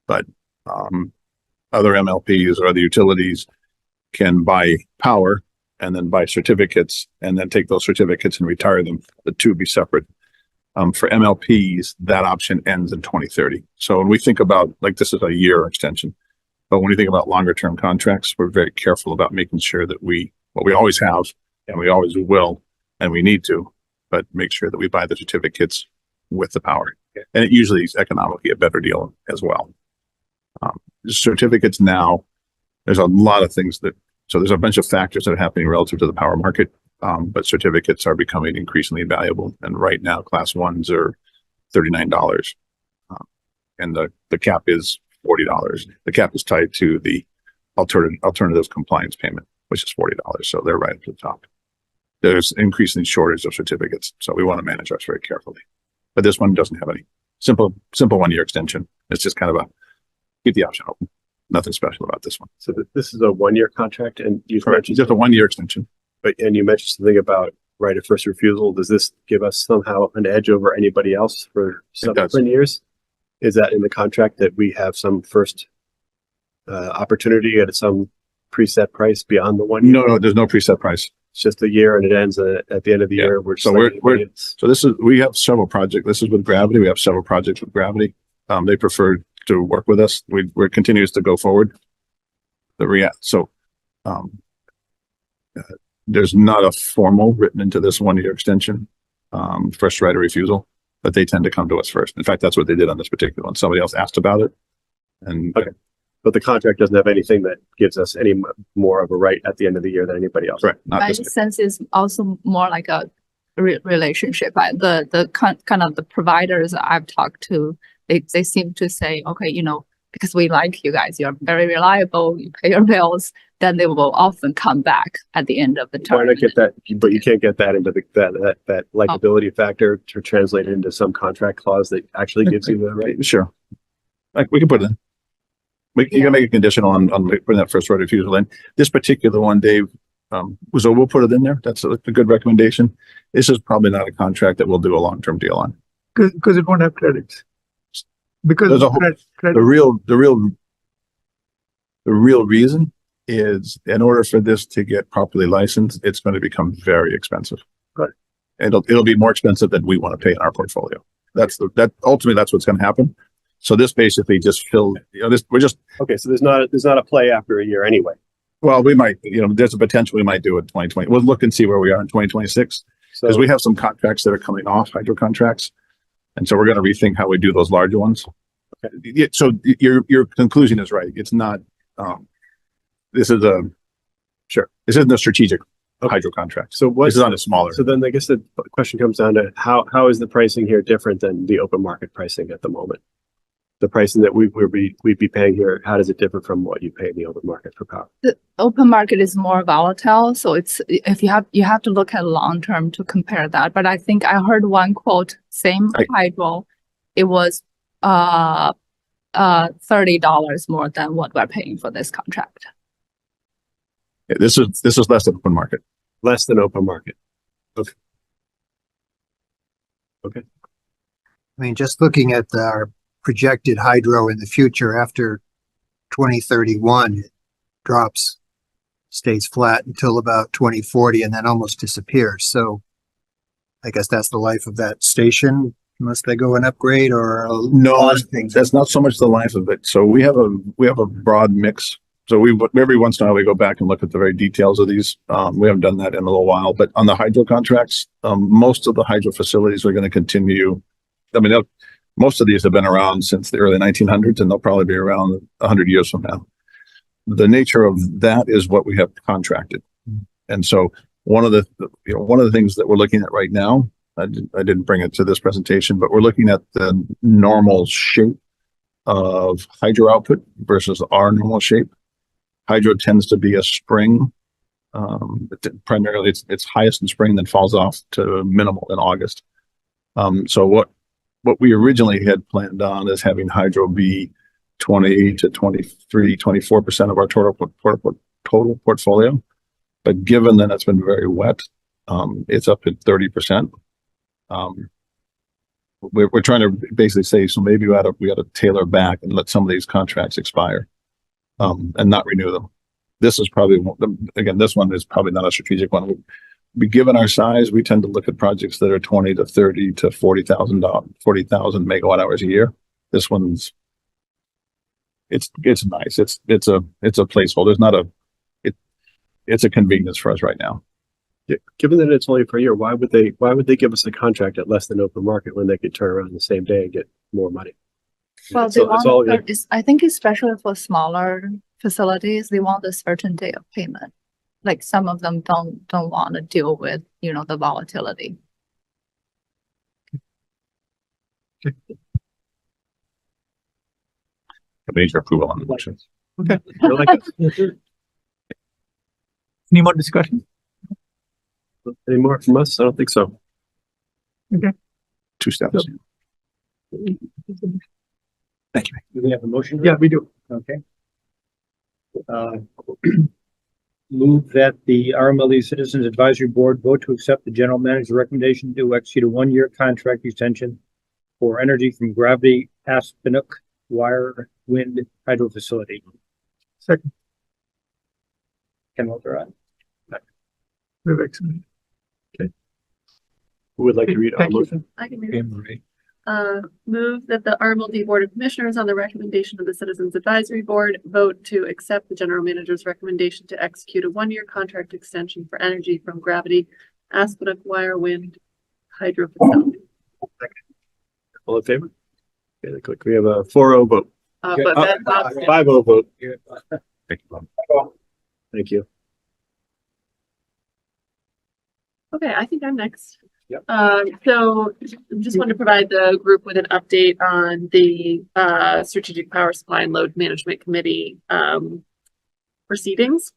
Speaker 3: but other MLPs or other utilities can buy power and then buy certificates and then take those certificates and retire them. The two be separate. For MLPs, that option ends in 2030. So when we think about, like, this is a year extension, but when we think about longer term contracts, we're very careful about making sure that what we always have and we always will, and we need to, but make sure that we buy the certificates with the power. And it usually is economically a better deal as well. Certificates now, there's a lot of things so there's a bunch of factors that are happening relative to the power market. But certificates are becoming increasingly valuable. And right now, class ones are $39. And the cap is $40. The cap is tied to the alternatives compliance payment, which is $40. So they're right up to the top. There's increasing shortage of certificates. So we want to manage ours very carefully. But this one doesn't have any simple 1 year extension. It's just kind of keep the option open. Nothing special about this one.
Speaker 1: So this is a 1 year contract, and you've mentioned
Speaker 3: just a 1 year extension.
Speaker 1: And you mentioned something about right of first refusal. Does this give us somehow an edge over anybody else for subsequent years? Is that in the contract that we have some first opportunity at some preset price beyond the 1 year?
Speaker 3: No, there's no preset price.
Speaker 1: It's just a year and it ends at the end of the year. We have several projects. This is with Gravity. We have several projects with Gravity. They preferred
Speaker 3: to work with us. We're continues to go forward. There's not a formal written into this 1-year extension, first right of refusal, but they tend to come to us first. In fact, that's what they did on this particular one. Somebody else asked about it. And
Speaker 1: Okay. But the contract doesn't have anything that gives us any more of a right at the end of the year than anybody else.
Speaker 3: right, not
Speaker 10: My
Speaker 3: this.
Speaker 10: sense is also more like a relationship. The kind of the providers I've talked to, they seem to say, okay, you know, because we like you guys, you're very reliable, you pay your bills, then they will often come back at the end of the term.
Speaker 1: Why not get that? But you can't get that into that likability factor to translate it into some contract clause that actually gives you the right.
Speaker 3: Sure. Like we can put it in. You can make a conditional on putting that first right of refusal in. This particular one, Dave, so we'll put it in there. That's a good recommendation. This is probably not a contract that we'll do a long-term deal on.
Speaker 2: Because it won't have credits. Because
Speaker 3: There's a whole-
Speaker 2: credit.
Speaker 3: The real reason is in order for this to get properly licensed, it's going to become very expensive.
Speaker 2: Right.
Speaker 3: And it'll be more expensive than we want to pay in our portfolio. Ultimately that's what's going to happen. So this basically just filled,
Speaker 1: Okay, so there's not a play after a year anyway.
Speaker 3: well, we might, there's a potential we might do it 2020. We'll look and see where we are in 2026
Speaker 1: So
Speaker 3: because we have some contracts that are coming off, hydro contracts. And so we're going to rethink how we do those larger ones. Okay. Yeah, so your conclusion is right. It's not, this isn't a strategic hydro contract.
Speaker 1: so
Speaker 3: This is on a smaller.
Speaker 1: So then I guess the question comes down to how is the pricing here different than the open market pricing at the moment? The pricing that we'd be paying here, how does it differ from what you pay in the open market for power?
Speaker 10: The open market is more volatile, so if you have to look at long term to compare that. But I think I heard one quote, same hydro, it was $30 more than what we're paying for this contract.
Speaker 3: Yeah, this is less than open market.
Speaker 1: Less than open market. Okay.
Speaker 8: I mean, just looking at our projected hydro in the future after 2031, it drops, stays flat until about 2040 and then almost disappears. So I guess that's the life of that station unless they go and upgrade or
Speaker 3: No, that's not so much the life of it. So we have a broad mix. So every once in a while we go back and look at the very details of these. We haven't done that in a little while, but on the hydro contracts, most of the hydro facilities are going to continue. I mean, most of these have been around since the early 1900s, and they'll probably be around 100 years from now. The nature of that is what we have contracted. And so one of the things that we're looking at right now, I didn't bring it to this presentation, but we're looking at the normal shape of hydro output versus our normal shape. Hydro tends to be a spring. Primarily it's highest in spring, then falls off to minimal in August. So what we originally had planned on is having hydro be 20 to 23, 24% of our total portfolio. But given that it's been very wet, it's up at 30%. We're trying to basically say, so maybe we ought to tailor back and let some of these contracts expire, and not renew them. This is probably, again, this one is probably not a strategic one. Given our size, we tend to look at projects that are 20 to 30 to 40,000 megawatt hours a year. This one's, it's nice. It's a placeholder. It's a convenience for us right now.
Speaker 1: Yeah, given that it's only for a year, why would they give us a contract at less than open market when they could turn around the same day and get more money?
Speaker 10: Well, I think especially for smaller facilities, they want a certain day of payment. Like some of them don't want to deal with, the volatility.
Speaker 3: A major approval on the motion.
Speaker 1: Okay. I like it.
Speaker 2: Any more discussion?
Speaker 1: Any more from us? I don't think so.
Speaker 2: Okay.
Speaker 3: 2 steps.
Speaker 4: Thank you. Do we have a motion?
Speaker 2: Yeah, we do.
Speaker 4: Okay. Move that the RMLD Citizens Advisory Board vote to accept the general manager's recommendation to execute a 1-year contract extension for energy from Gravity Aspinook Wire Wind Hydro Facility.
Speaker 2: Second.
Speaker 4: Ken Walter on.
Speaker 2: Vivek.
Speaker 1: Who would like to read our
Speaker 2: Thank you.
Speaker 1: motion?
Speaker 10: I can read it.
Speaker 7: Pam Ray.
Speaker 6: Move that the RMLD Board of Commissioners, on the recommendation of the Citizens Advisory Board, vote to accept the general manager's recommendation to execute a one-year contract extension for energy from Gravity, Aspenock Wire Wind Hydro Facility.
Speaker 1: All in favor? Okay, click. We have a 4-0 vote.
Speaker 6: But Bob's
Speaker 1: 5-0 vote.
Speaker 3: Thank you, Bob.
Speaker 1: Thank you.
Speaker 6: okay, I think I'm next.
Speaker 4: Yep.
Speaker 6: So just wanted to provide the group with an update on the Strategic Power Supply and Load Management Committee proceedings.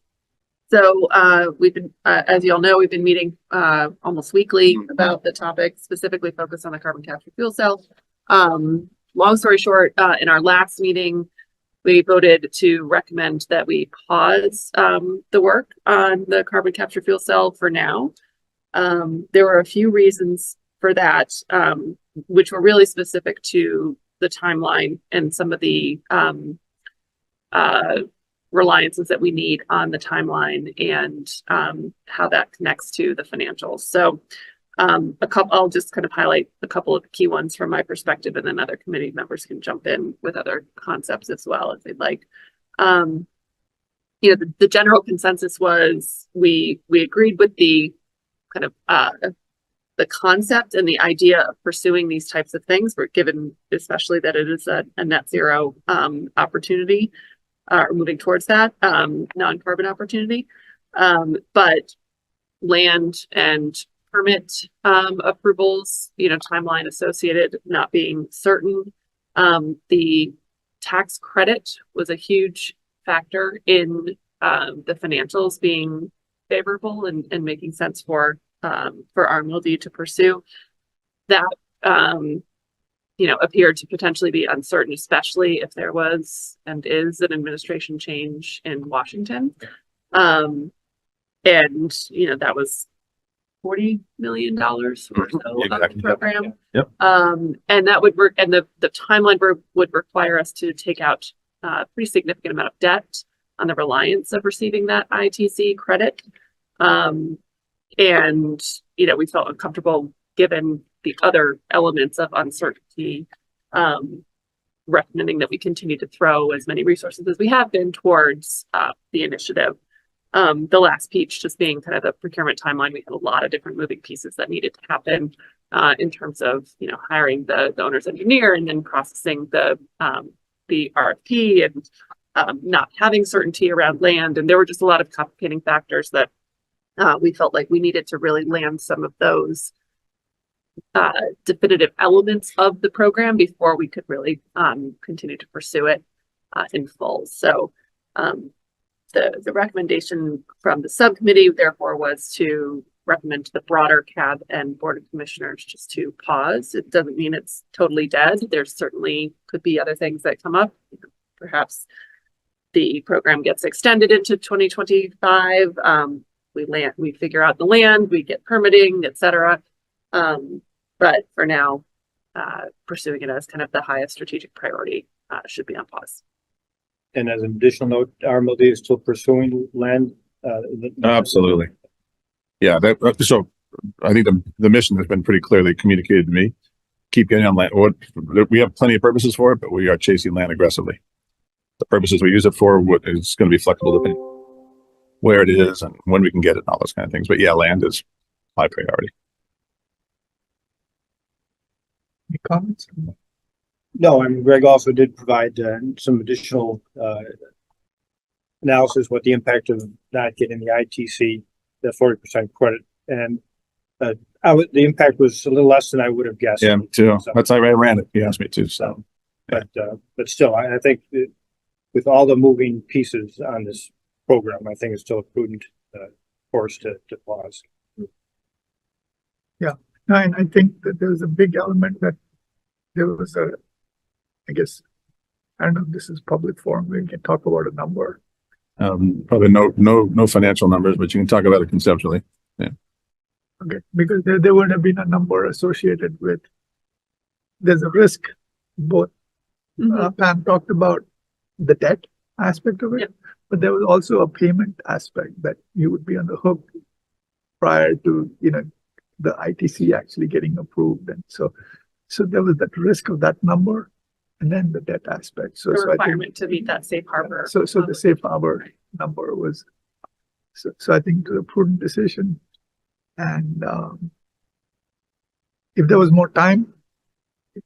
Speaker 6: So we've been, as you all know, we've been meeting almost weekly about the topic, specifically focused on the carbon capture fuel cell. Long story short, in our last meeting, we voted to recommend that we pause the work on the carbon capture fuel cell for now. There were a few reasons for that, which were really specific to the timeline and some of the reliances that we need on the timeline and how that connects to the financials. So I'll just kind of highlight a couple of key ones from my perspective, and then other committee members can jump in with other concepts as well if they'd like. The general consensus was we agreed with the kind of the concept and the idea of pursuing these types of things. We're given, especially that it is a net zero opportunity, or moving towards that non-carbon opportunity. But land and permit approvals, timeline associated not being certain. The tax credit was a huge factor in the financials being favorable and making sense for RMLD to pursue. That appeared to potentially be uncertain, especially if there was and is an administration change in Washington. And that was $40 million or so of the program.
Speaker 3: Yep.
Speaker 6: And that would work, and the timeline would require us to take out a pretty significant amount of debt on the reliance of receiving that ITC credit. And we felt uncomfortable given the other elements of uncertainty, recommending that we continue to throw as many resources as we have been towards the initiative. The last piece just being kind of the procurement timeline. We had a lot of different moving pieces that needed to happen in terms of hiring the owner's engineer and then processing the RFP and not having certainty around land. And there were just a lot of complicating factors that we felt like we needed to really land some of those definitive elements of the program before we could really continue to pursue it in full. So the recommendation from the subcommittee, therefore, was to recommend to the broader CAB and Board of Commissioners just to pause. It doesn't mean it's totally dead. There certainly could be other things that come up. Perhaps the program gets extended into 2025. We figure out the land, we get permitting, etc. But for now, pursuing it as kind of the highest strategic priority should be on pause.
Speaker 4: And as an additional note, RMLD is still pursuing land.
Speaker 3: Absolutely. Yeah. So I think the mission has been pretty clearly communicated to me. Keep getting on land. We have plenty of purposes for it, but we are chasing land aggressively. The purposes we use it for is going to be flexible depending where it is and when we can get it and all those kind of things. But yeah, land is high priority.
Speaker 2: Any comments?
Speaker 4: No, Greg also did provide some additional analysis what the impact of not getting the ITC, the 40% credit, and the impact was a little less than I would have guessed.
Speaker 3: Yeah, me too.
Speaker 4: So,
Speaker 3: That's how I ran it. He asked me to. So,
Speaker 4: but still, I think that with all the moving pieces on this program, I think it's still a prudent course to pause.
Speaker 2: Yeah, and I think that there was a big element that there was I guess, I don't know if this is public forum, we can talk about a number.
Speaker 3: probably no financial numbers, but you can talk about it conceptually. Yeah.
Speaker 2: Okay, because there would have been a number associated with, there's a risk, both Pam talked about the debt aspect of it,
Speaker 6: Yep.
Speaker 2: but there was also a payment aspect that you would be on the hook prior to, the ITC actually getting approved. And so So there was that risk of that number and then the debt aspect. So,
Speaker 6: The
Speaker 2: so I think,
Speaker 6: requirement to meet that safe harbor.
Speaker 2: so the safe harbor number was, so I think it was a prudent decision. And, if there was more time, it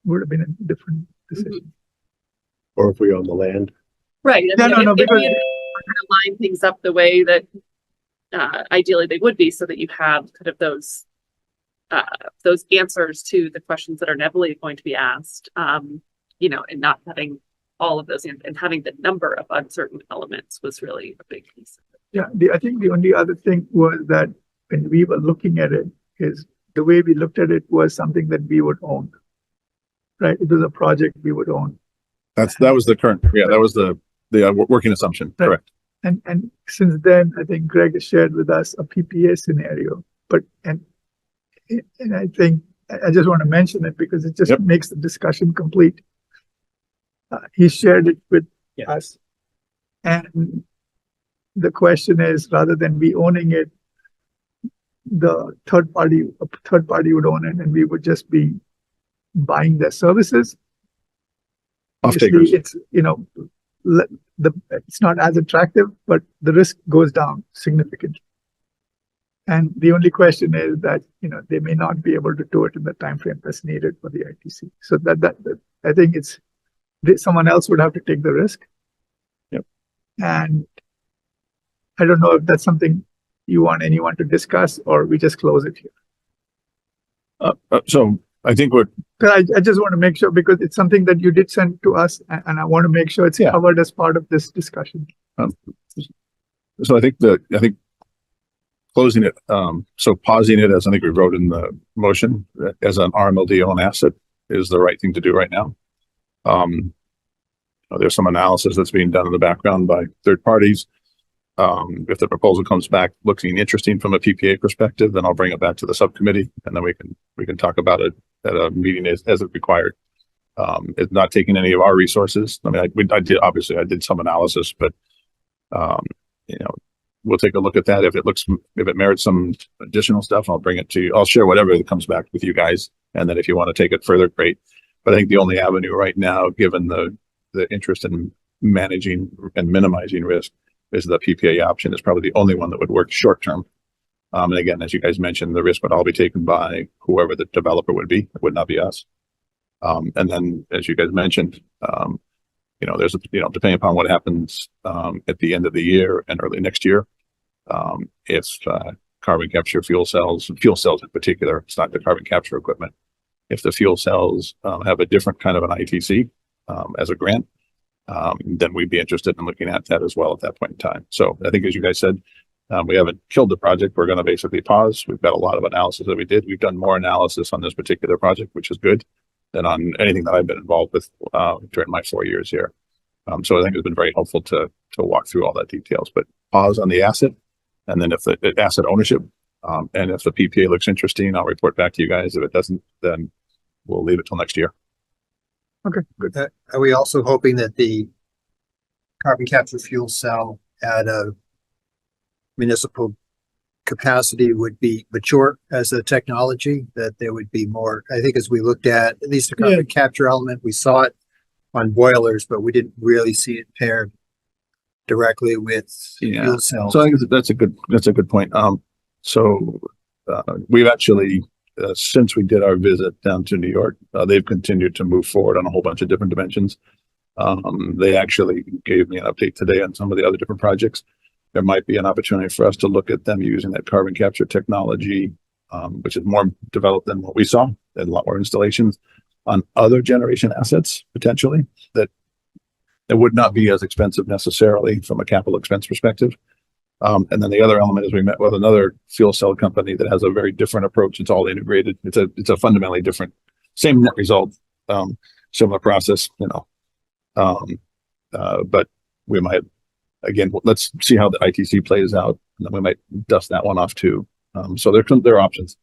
Speaker 2: would have been a different decision.
Speaker 1: Or if we own the land.
Speaker 6: Right.
Speaker 2: No,
Speaker 6: and
Speaker 2: no, no,
Speaker 6: if
Speaker 2: because-
Speaker 6: we line things up the way that ideally they would be, so that you have kind of those answers to the questions that are inevitably going to be asked, you know, and not having all of those and having the number of uncertain elements was really a big piece of it.
Speaker 2: Yeah, I think the only other thing was that when we were looking at it, is the way we looked at it was something that we would own. Right? It was a project we would own.
Speaker 3: That was the current, that was the working assumption,
Speaker 2: Right.
Speaker 3: correct.
Speaker 2: And since then, I think Greg has shared with us a PPA scenario, and I think I just want to mention it because it just makes the discussion complete. He shared it with us. And the question is, rather than we owning it, the third party would own it and we would just be buying their services.
Speaker 3: Off-takers.
Speaker 2: Obviously, it's, you know, it's not as attractive, but the risk goes down significantly. And the only question is that, you know, they may not be able to do it in the time frame that's needed for the ITC. So that I think someone else would have to take the risk.
Speaker 3: Yep.
Speaker 2: And I don't know if that's something you want anyone to discuss, or we just close it here.
Speaker 3: So I think
Speaker 2: I just want to make sure, because it's something that you did send to us, and I want to make sure it's covered as part of this discussion.
Speaker 3: So I think closing it, so pausing it, as I think we wrote in the motion, as an RMLD owned asset is the right thing to do right now. There's some analysis that's being done in the background by third parties. If the proposal comes back looking interesting from a PPA perspective, then I'll bring it back to the subcommittee, and then we can talk about it at a meeting as it required. It's not taking any of our resources. I mean, I did some analysis, but you know, we'll take a look at that. If it merits some additional stuff, I'll bring it to you. I'll share whatever that comes back with you guys, and then if you want to take it further, great. But I think the only avenue right now, given the interest in managing and minimizing risk, is the PPA option. Is probably the only one that would work short term. And again, as you guys mentioned, the risk would all be taken by whoever the developer would be. It would not be us. And then, as you guys mentioned, you know, there's depending upon what happens at the end of the year and early next year, if carbon capture fuel cells in particular, it's not the carbon capture equipment. If the fuel cells have a different kind of an ITC as a grant, then we'd be interested in looking at that as well at that point in time. So I think, as you guys said, we haven't killed the project. We're going to basically pause. We've got a lot of analysis that we did. We've done more analysis on this particular project, which is good, than on anything that I've been involved with during my 4 years here. So I think it's been very helpful to walk through all that details. But pause on the asset, and then if the asset ownership and if the PPA looks interesting, I'll report back to you guys. If it doesn't, then we'll leave it till next year.
Speaker 2: Okay, good.
Speaker 8: Are we also hoping that the carbon capture fuel cell at a municipal capacity would be mature as a technology, that there would be more? I think as we looked at least the carbon capture element, we saw it on boilers, but we didn't really see it paired directly with fuel cells.
Speaker 3: So I think that's a good point. So we've actually, since we did our visit down to New York, they've continued to move forward on a whole bunch of different dimensions. They actually gave me an update today on some of the other different projects. There might be an opportunity for us to look at them using that carbon capture technology, which is more developed than what we saw, and a lot more installations on other generation assets, potentially, that would not be as expensive necessarily from a capital expense perspective. And then the other element is we met with another fuel cell company that has a very different approach. It's all integrated. It's a fundamentally different, same net result, similar process, you know. But we might, again, let's see how the ITC plays out, and then we might dust that one off too. So there are options.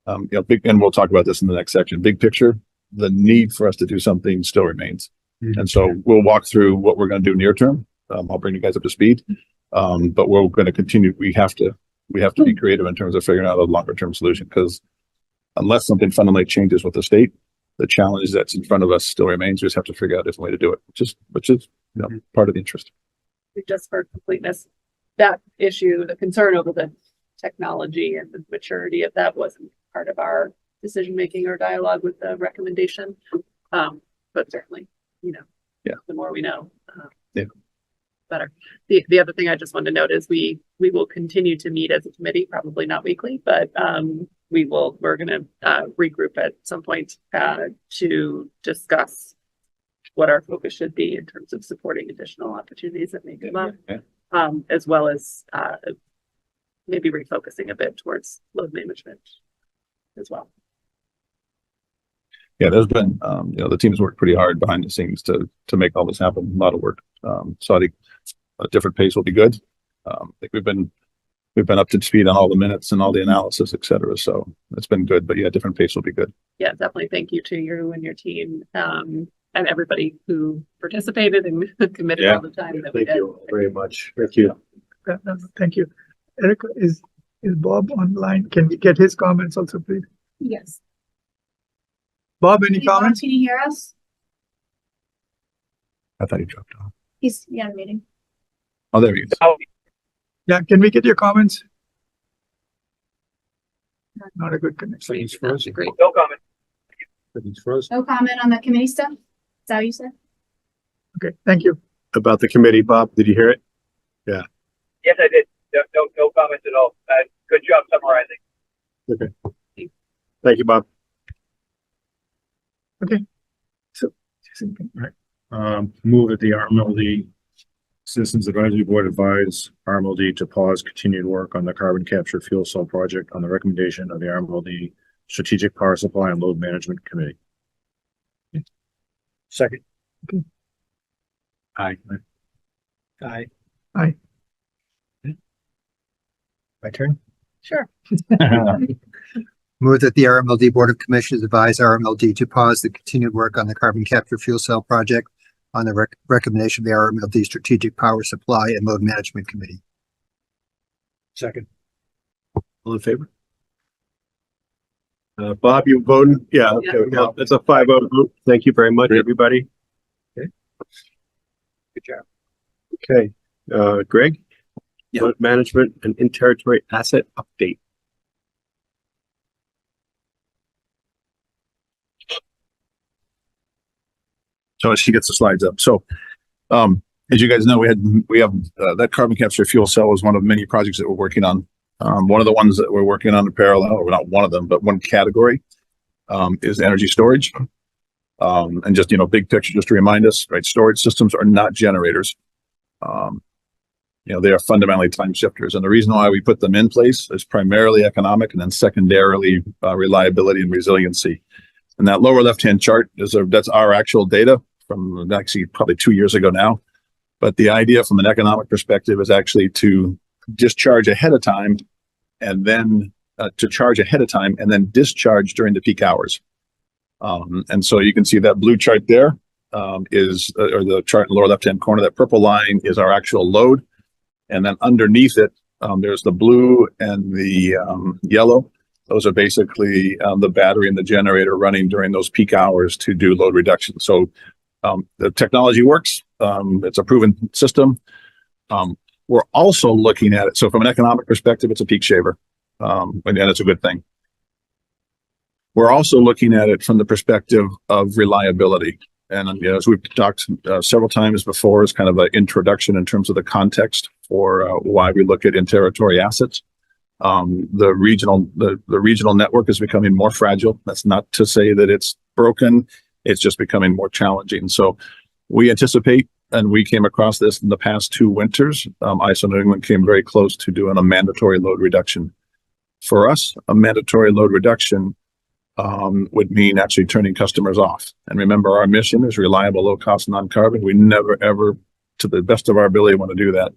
Speaker 3: You know, and we'll talk about this in the next section. Big picture, the need for us to do something still remains. And so we'll walk through what we're going to do near term. I'll bring you guys up to speed. But we're going to continue. We have to be creative in terms of figuring out a longer term solution, because unless something fundamentally changes with the state, the challenge that's in front of us still remains. We just have to figure out a different way to do it, which is part of the interest.
Speaker 6: Just for completeness, that issue, the concern over the technology and the maturity of that wasn't part of our decision-making or dialogue with the recommendation. But certainly, the more we know, better. The other thing I just wanted to note is we will continue to meet as a committee, probably not weekly, but we're going to regroup at some point to discuss what our focus should be in terms of supporting additional opportunities that may come up, as well as maybe refocusing a bit towards load management as well.
Speaker 3: Yeah, there's been, the team's worked pretty hard behind the scenes to make all this happen. A lot of work. So I think a different pace will be good. I think we've been up to speed on all the minutes and all the analysis, et cetera. So it's been good, but yeah, different pace will be good.
Speaker 6: Yeah, definitely. Thank you to you and your team, and everybody who participated and committed all the time.
Speaker 1: Thank you very much. Thank you.
Speaker 2: Thank you. Erica, is Bob online? Can we get his comments also, please?
Speaker 9: Yes.
Speaker 2: Bob, any comments?
Speaker 9: Can you hear us?
Speaker 3: I thought he dropped off.
Speaker 9: He's in a meeting.
Speaker 3: Oh, there he is.
Speaker 2: Yeah, can we get your comments? Not a good connection.
Speaker 4: He's frozen.
Speaker 6: Great.
Speaker 4: No comment. He's frozen.
Speaker 9: No comment on the committee stuff? Is that what you said?
Speaker 2: Okay, thank you.
Speaker 1: About the committee, Bob, did you hear it? Yeah.
Speaker 11: Yes, I did. No comments at all. Good job summarizing.
Speaker 1: Okay. Thank you, Bob.
Speaker 2: Okay. So,
Speaker 12: Right. Move that the RMLD Citizens Advisory Board advise RMLD to pause continued work on the carbon capture fuel cell project on the recommendation of the RMLD Strategic Power Supply and Load Management Committee.
Speaker 4: Second.
Speaker 2: Okay.
Speaker 12: Aye.
Speaker 4: Aye.
Speaker 2: Aye.
Speaker 4: My turn?
Speaker 6: Sure.
Speaker 8: Move that the RMLD Board of Commissioners advise RMLD to pause the continued work on the carbon capture fuel cell project on the recommendation of the RMLD Strategic Power Supply and Load Management Committee.
Speaker 4: Second.
Speaker 1: All in favor? Bob, you voting? Yeah. Okay. Yeah. That's a 5-0 vote. Thank you very much, everybody.
Speaker 4: Okay. Good job.
Speaker 1: Okay. Greg?
Speaker 3: Yeah.
Speaker 1: Load management and in-territory asset update.
Speaker 3: So as she gets the slides up. So, as you guys know, we have that carbon capture fuel cell is one of many projects that we're working on. One of the ones that we're working on in parallel, or not one of them, but one category, is energy storage. And just, big picture, just to remind us, right? Storage systems are not generators. They are fundamentally time shifters. And the reason why we put them in place is primarily economic and then secondarily reliability and resiliency. And that lower left-hand chart that's our actual data from actually probably 2 years ago now. But the idea from an economic perspective is actually to discharge ahead of time and then discharge during the peak hours. And so you can see that blue chart there or the chart in the lower left-hand corner, that purple line is our actual load. And then underneath it, there's the blue and the yellow. Those are basically the battery and the generator running during those peak hours to do load reduction. So the technology works. It's a proven system. We're also looking at it. So from an economic perspective, it's a peak shaver, and it's a good thing. We're also looking at it from the perspective of reliability. And as we've talked several times before, as kind of an introduction in terms of the context for why we look at in-territory assets. The regional network is becoming more fragile. That's not to say that it's broken. It's just becoming more challenging. So we anticipate, and we came across this in the past 2 winters, ISO New England came very close to doing a mandatory load reduction. For us, a mandatory load reduction would mean actually turning customers off. And remember, our mission is reliable, low cost, non-carbon. We never, ever, to the best of our ability, want to do that.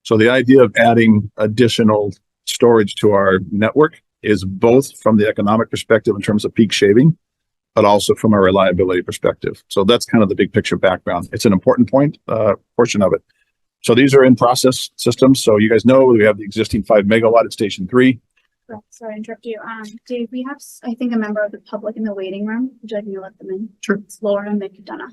Speaker 3: So the idea of adding additional storage to our network is both from the economic perspective in terms of peak shaving, but also from a reliability perspective. So that's kind of the big picture background. It's an important portion of it. So these are in process systems. So you guys know we have the existing 5 megawatt at Station 3.
Speaker 13: Sorry to interrupt you. Dave, we have, I think, a member of the public in the waiting room. Would you like me to let them in?
Speaker 1: Sure.
Speaker 13: It's Laura McDonough.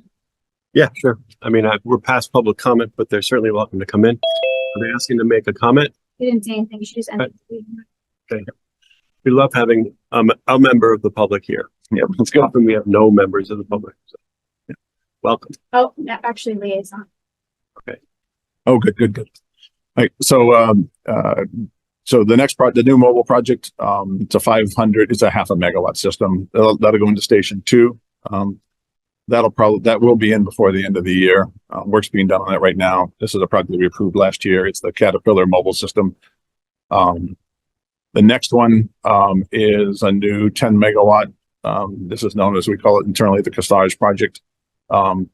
Speaker 1: Yeah, sure. I mean, we're past public comment, but they're certainly welcome to come in. Are they asking to make a comment?
Speaker 13: He didn't say anything. She just ended the waiting room.
Speaker 1: Okay. We love having a member of the public here. Yeah, let's go. Often we have no members of the public. So, yeah. Welcome.
Speaker 13: Oh, no, actually liaison.
Speaker 3: Oh, good. All right. So the next the new mobile project, it's a 500, it's a half a megawatt system. That'll go into station 2. That will be in before the end of the year. Work's being done on it right now. This is a project that we approved last year. It's the Caterpillar mobile system. The next one is a new 10 megawatt. This is known as, we call it internally, the Costage project. We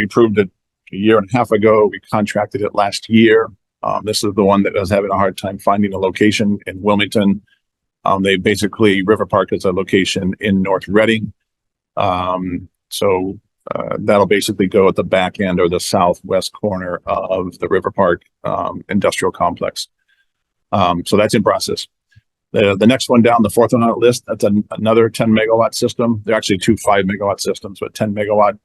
Speaker 3: approved it a year and a half ago. We contracted it last year. This is the one that was having a hard time finding a location in Wilmington. River Park is a location in North Reading. That'll basically go at the back end or the southwest corner of the River Park industrial complex. So that's in process. The next one down, the fourth one on the list, that's another 10 megawatt system. They're actually 2 5 megawatt systems, but 10 megawatt.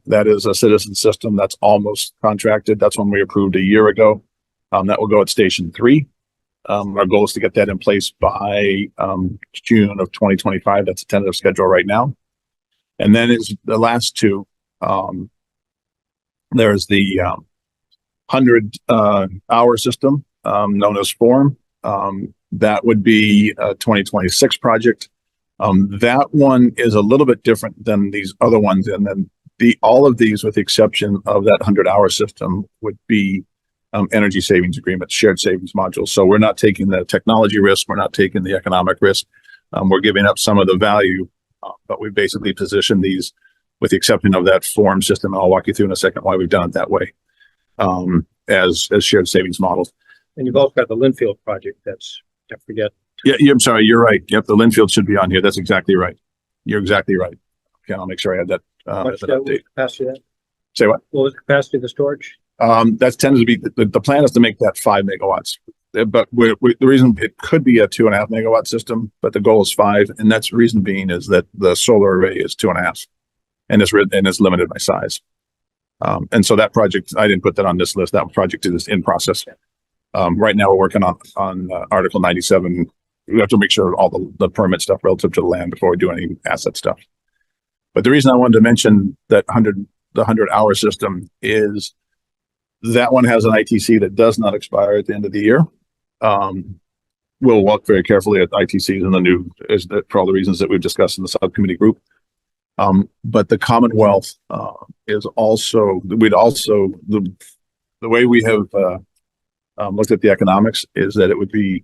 Speaker 3: That is a citizen system that's almost contracted. That's one we approved a year ago. That will go at station 3. Our goal is to get that in place by June of 2025. That's a tentative schedule right now. And then is the last 2. There's the 100-hour system known as FORM. That would be a 2026 project. That one is a little bit different than these other ones, and then all of these, with the exception of that 100-hour system, would be energy savings agreements, shared savings modules. So we're not taking the technology risk, we're not taking the economic risk. We're giving up some of the value, but we basically position these, with the exception of that FORM system, and I'll walk you through in a second why we've done it that way, as shared savings models.
Speaker 4: And you've also got the Linfield project that's, don't forget.
Speaker 3: Yeah, I'm sorry, you're right. Yep, the Linfield should be on here. That's exactly right. You're exactly right. Okay, I'll make sure I have that as an update.
Speaker 4: Capacity of that?
Speaker 3: Say what?
Speaker 4: What was the capacity of the storage?
Speaker 3: That's tended to be, the plan is to make that 5 megawatts. But the reason it could be a 2.5 megawatt system, but the goal is 5. And that's the reason being is that the solar array is 2.5 and it's limited by size. And so that project, I didn't put that on this list. That project is in process. Right now we're working on Article 97. We have to make sure all the permit stuff relative to the land before we do any asset stuff. But the reason I wanted to mention that the 100-hour system is that one has an ITC that does not expire at the end of the year. We'll look very carefully at ITCs and the new, for all the reasons that we've discussed in the subcommittee group. But the Commonwealth is also, the way we have looked at the economics is that it would be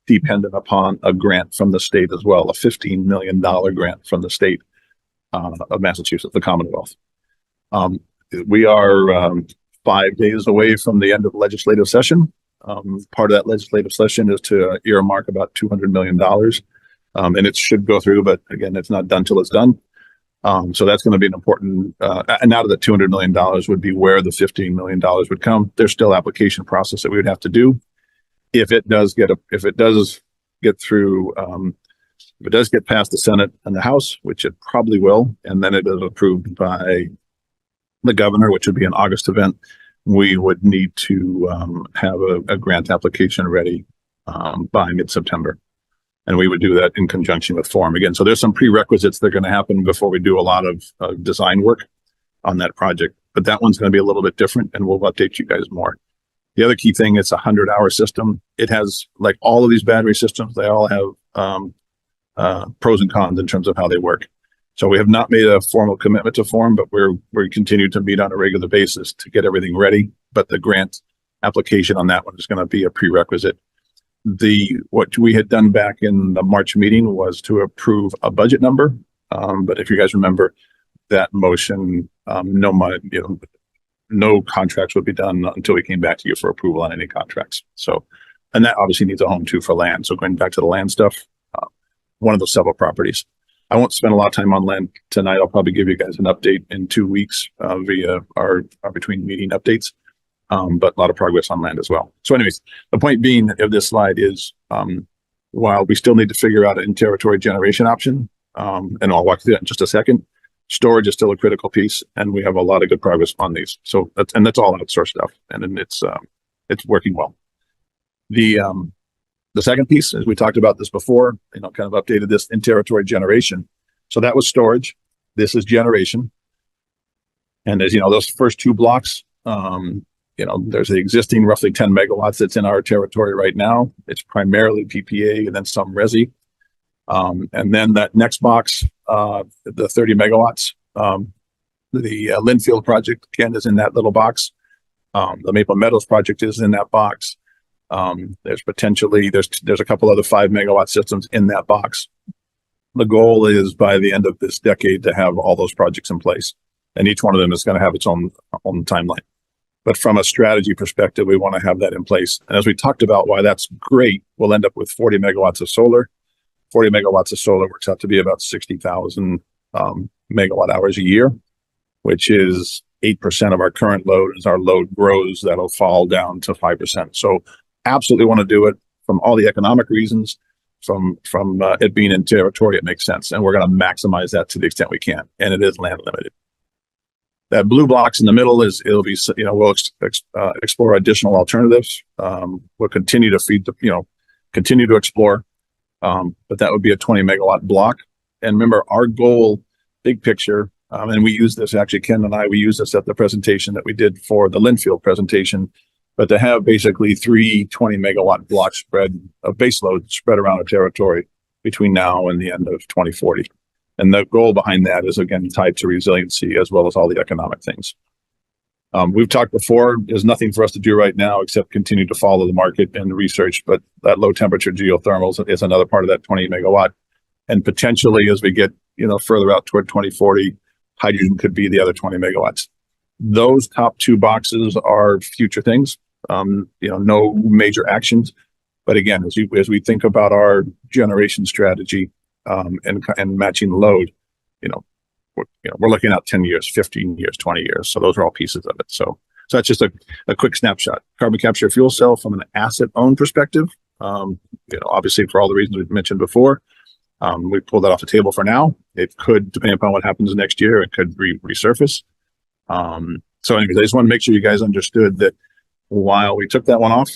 Speaker 3: dependent upon a grant from the state as well, a $15 million grant from the state of Massachusetts, the Commonwealth. We are 5 days away from the end of legislative session. Part of that legislative session is to earmark about $200 million. And it should go through, but again, it's not done till it's done. So that's going to be an important, and out of the $200 million would be where the $15 million would come. There's still application process that we would have to do. If it does get past the Senate and the House, which it probably will, and then it is approved by the governor, which would be an August event, we would need to have a grant application ready by mid-September. And we would do that in conjunction with FORM again. So there's some prerequisites that are going to happen before we do a lot of design work on that project. But that one's going to be a little bit different, and we'll update you guys more. The other key thing, it's a 100-hour system. It has, like all of these battery systems, they all have pros and cons in terms of how they work. So we have not made a formal commitment to FORM, but we continue to meet on a regular basis to get everything ready. But the grant application on that one is going to be a prerequisite. What we had done back in the March meeting was to approve a budget number. But if you guys remember that motion, no contracts would be done until we came back to you for approval on any contracts. So, and that obviously needs a home too for land. So going back to the land stuff, one of those several properties. I won't spend a lot of time on land tonight. I'll probably give you guys an update in 2 weeks via our between meeting updates. but a lot of progress on land as well. So anyways, the point being of this slide is, while we still need to figure out an in-territory generation option, and I'll walk through that in just a second, storage is still a critical piece, and we have a lot of good progress on these. So that's all outsourced stuff, and then it's working well. The second piece, as we talked about this before, kind of updated this in-territory generation. So that was storage. This is generation. And as you know, those first two blocks, there's the existing roughly 10 megawatts that's in our territory right now. It's primarily PPA and then some resi. And then that next box, the 30 megawatts, the Linfield project, again, is in that little box. The Maple Meadows project is in that box. There's potentially, there's a couple other 5 megawatt systems in that box. The goal is by the end of this decade to have all those projects in place, and each one of them is going to have its own timeline. But from a strategy perspective, we want to have that in place. And as we talked about why that's great, we'll end up with 40 megawatts of solar. 40 megawatts of solar works out to be about 60,000 megawatt hours a year, which is 8% of our current load. As our load grows, that'll fall down to 5%. So absolutely want to do it from all the economic reasons. From it being in territory, it makes sense. And we're going to maximize that to the extent we can. And it is land limited. That blue box in the middle we'll explore additional alternatives. We'll continue to continue to explore. But that would be a 20 megawatt block. And remember, our goal, big picture, and we use this, actually, Ken and I, we use this at the presentation that we did for the Linfield presentation, but to have basically 3 20 megawatt blocks spread of base load spread around a territory between now and the end of 2040. And the goal behind that is, again, tied to resiliency as well as all the economic things. We've talked before, there's nothing for us to do right now except continue to follow the market and research, but that low temperature geothermal is another part of that 20 megawatt. And potentially as we get, further out toward 2040, hydrogen could be the other 20 megawatts. Those top 2 boxes are future things, no major actions. But again, as we think about our generation strategy, and matching load, we're looking at 10 years, 15 years, 20 years. So those are all pieces of it. So that's just a quick snapshot. Carbon capture fuel cell from an asset owned perspective, obviously for all the reasons we've mentioned before, we pulled that off the table for now. It could, depending upon what happens next year, it could resurface. So anyways, I just want to make sure you guys understood that while we took that one off,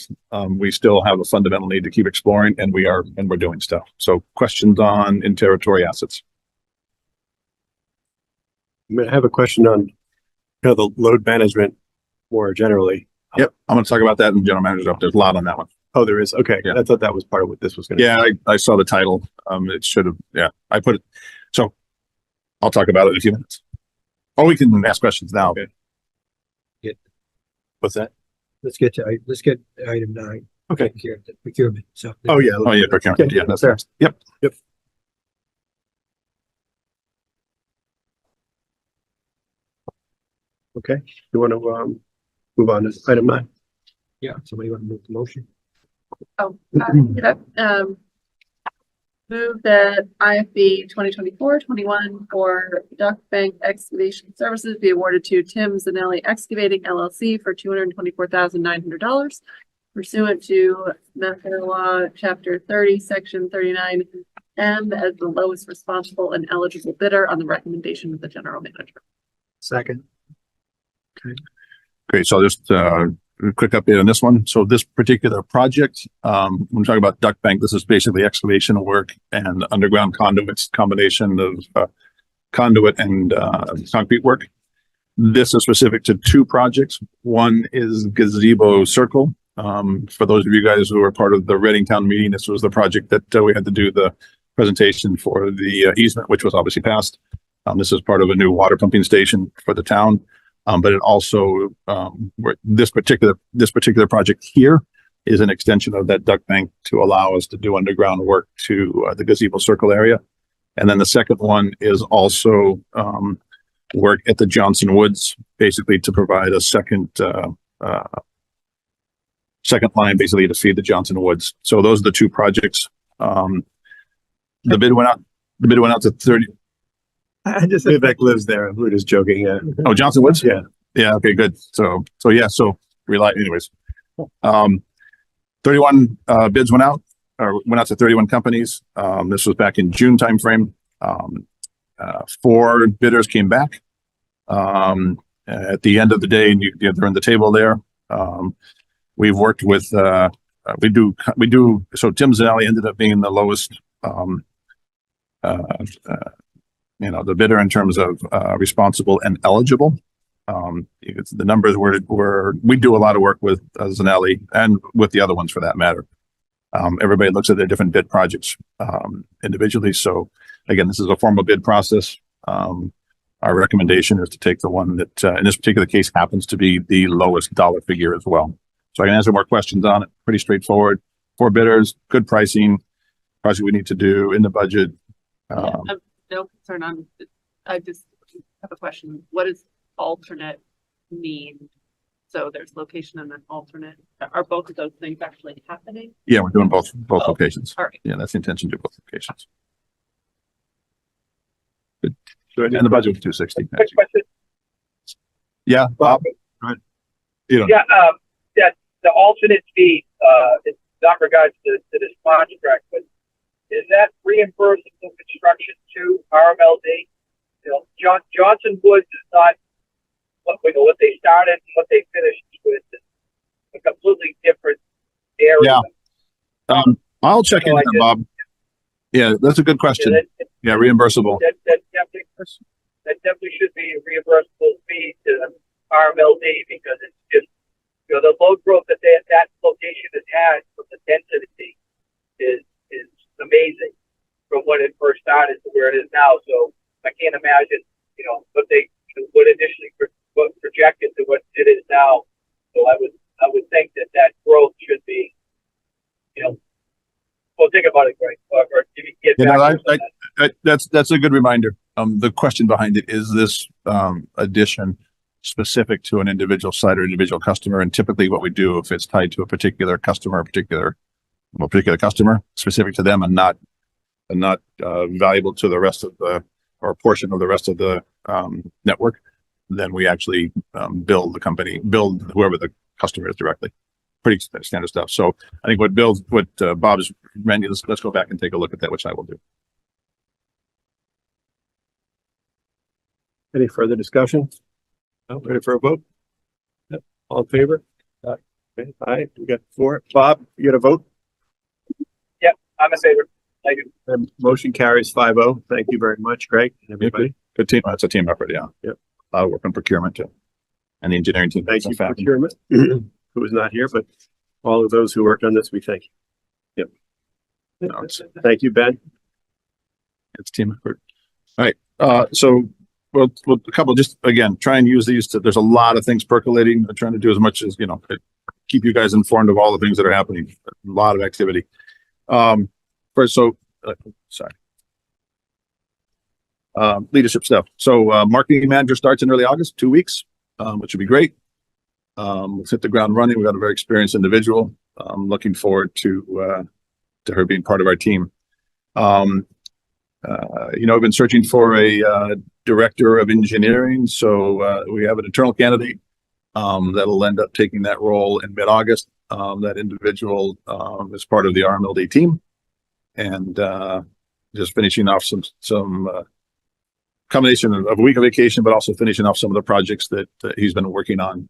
Speaker 3: we still have a fundamental need to keep exploring, and we're doing stuff. So questions on in-territory assets?
Speaker 1: I have a question on the load management more generally.
Speaker 3: Yep, I'm going to talk about that in general manager's office. There's a lot on that one.
Speaker 1: Oh, there is. Okay, yeah. I thought that was part of what this was going to.
Speaker 3: Yeah, I saw the title. It should have. Yeah, I put it. So I'll talk about it in a few minutes. Or we can ask questions now.
Speaker 1: Okay.
Speaker 3: What's that?
Speaker 7: Let's get item 9.
Speaker 1: Okay.
Speaker 7: Procurement. So.
Speaker 1: Oh yeah.
Speaker 3: Procurement.
Speaker 1: Okay.
Speaker 3: Yeah, that's fair. Yep.
Speaker 1: Okay. You want to move on to item 9?
Speaker 7: Yeah. Somebody want to move the motion?
Speaker 6: Move that IFB 2024-21 for duct bank excavation services be awarded to Tim Zanelli Excavating LLC for $224,900 pursuant to Master Law, Chapter 30, Section 39M, as the lowest responsible and eligible bidder on the recommendation of the general manager.
Speaker 8: Second.
Speaker 3: Okay. Great. So just a quick update on this one. So this particular project, when we're talking about duct bank, this is basically excavation work and underground conduits, combination of conduit and concrete work. This is specific to 2 projects. One is Gazebo Circle. For those of you guys who were part of the Reading Town meeting, this was the project that we had to do the presentation for the easement, which was obviously passed. This is part of a new water pumping station for the town. But it also, this particular project here is an extension of that duct bank to allow us to do underground work to the Gazebo Circle area. And then the second one is also work at the Johnson Woods, basically to provide a second line, basically to feed the Johnson Woods. So those are the 2 projects. The bid went out to 30.
Speaker 1: I just Vivek lives there. We're just joking. Yeah.
Speaker 3: Oh, Johnson Woods?
Speaker 1: Yeah.
Speaker 3: Yeah. Okay, good. So rely anyways. 31 bids went out to 31 companies. This was back in June timeframe. 4 bidders came back. At the end of the day, and they're in the table there. We've worked with so Tim Zanelli ended up being the lowest the bidder in terms of responsible and eligible. The numbers were we do a lot of work with Zanelli and with the other ones for that matter. Everybody looks at their different bid projects individually. So again, this is a formal bid process. Our recommendation is to take the one that in this particular case happens to be the lowest dollar figure as well. So I can answer more questions on it. Pretty straightforward. 4 bidders, good pricing, project we need to do in the budget.
Speaker 6: No concern on, I just have a question. What does alternate mean? So there's location and then alternate. Are both of those things actually happening?
Speaker 3: Yeah, we're doing both locations.
Speaker 6: All right.
Speaker 3: Yeah, that's the intention to do both locations. Good. And the budget was 260.
Speaker 11: Quick question.
Speaker 3: Yeah, Bob. You know.
Speaker 11: Yeah, the alternate fee, it's not regards to this contract, but is that reimbursable construction to RMLD? You know, Johnson Woods is not what they started and what they finished with. It's a completely different area.
Speaker 3: Yeah. I'll check into that, Bob. Yeah, that's a good question. Yeah, reimbursable.
Speaker 11: That definitely should be a reimbursable fee to RMLD because it's just, the load growth that that location has had from the density is amazing from when it first started to where it is now. So I can't imagine, what initially projected to what it is now. So I would think that growth should be, well, think about it, Greg. Or if you get back
Speaker 3: that's a good reminder. The question behind it is this addition specific to an individual site or individual customer, and typically what we do if it's tied to a particular customer, a particular customer specific to them, and not valuable to the rest of the or portion of the rest of the network, then we actually build whoever the customer is directly. Pretty standard stuff. So I think what Bob is, Randy, let's go back and take a look at that, which I will do.
Speaker 1: Any further discussion? No, ready for a vote? Yep. All in favor? Okay. Aye. We got 4. Bob, you got a vote?
Speaker 11: Yep, I'm in favor. Thank you.
Speaker 1: And motion carries 5-0. Thank you very much, Greg, and everybody.
Speaker 3: Good team. That's a team effort. Yeah.
Speaker 1: Yep.
Speaker 3: Work on procurement too, and the engineering team.
Speaker 1: Thank you, procurement, who is not here, but all of those who worked on this, we thank you. Yep. No, thank you, Ben.
Speaker 3: It's team effort. All right. So we'll a couple, just again, try and use these to, there's a lot of things percolating. I'm trying to do as much as, keep you guys informed of all the things that are happening. A lot of activity. First, leadership stuff. So marketing manager starts in early August, 2 weeks, which would be great. Let's hit the ground running. We've got a very experienced individual. I'm looking forward to her being part of our team. I've been searching for a director of engineering. So we have an internal candidate that'll end up taking that role in mid-August. That individual is part of the RMLD team, and just finishing off some combination of a week of vacation, but also finishing off some of the projects that he's been working on.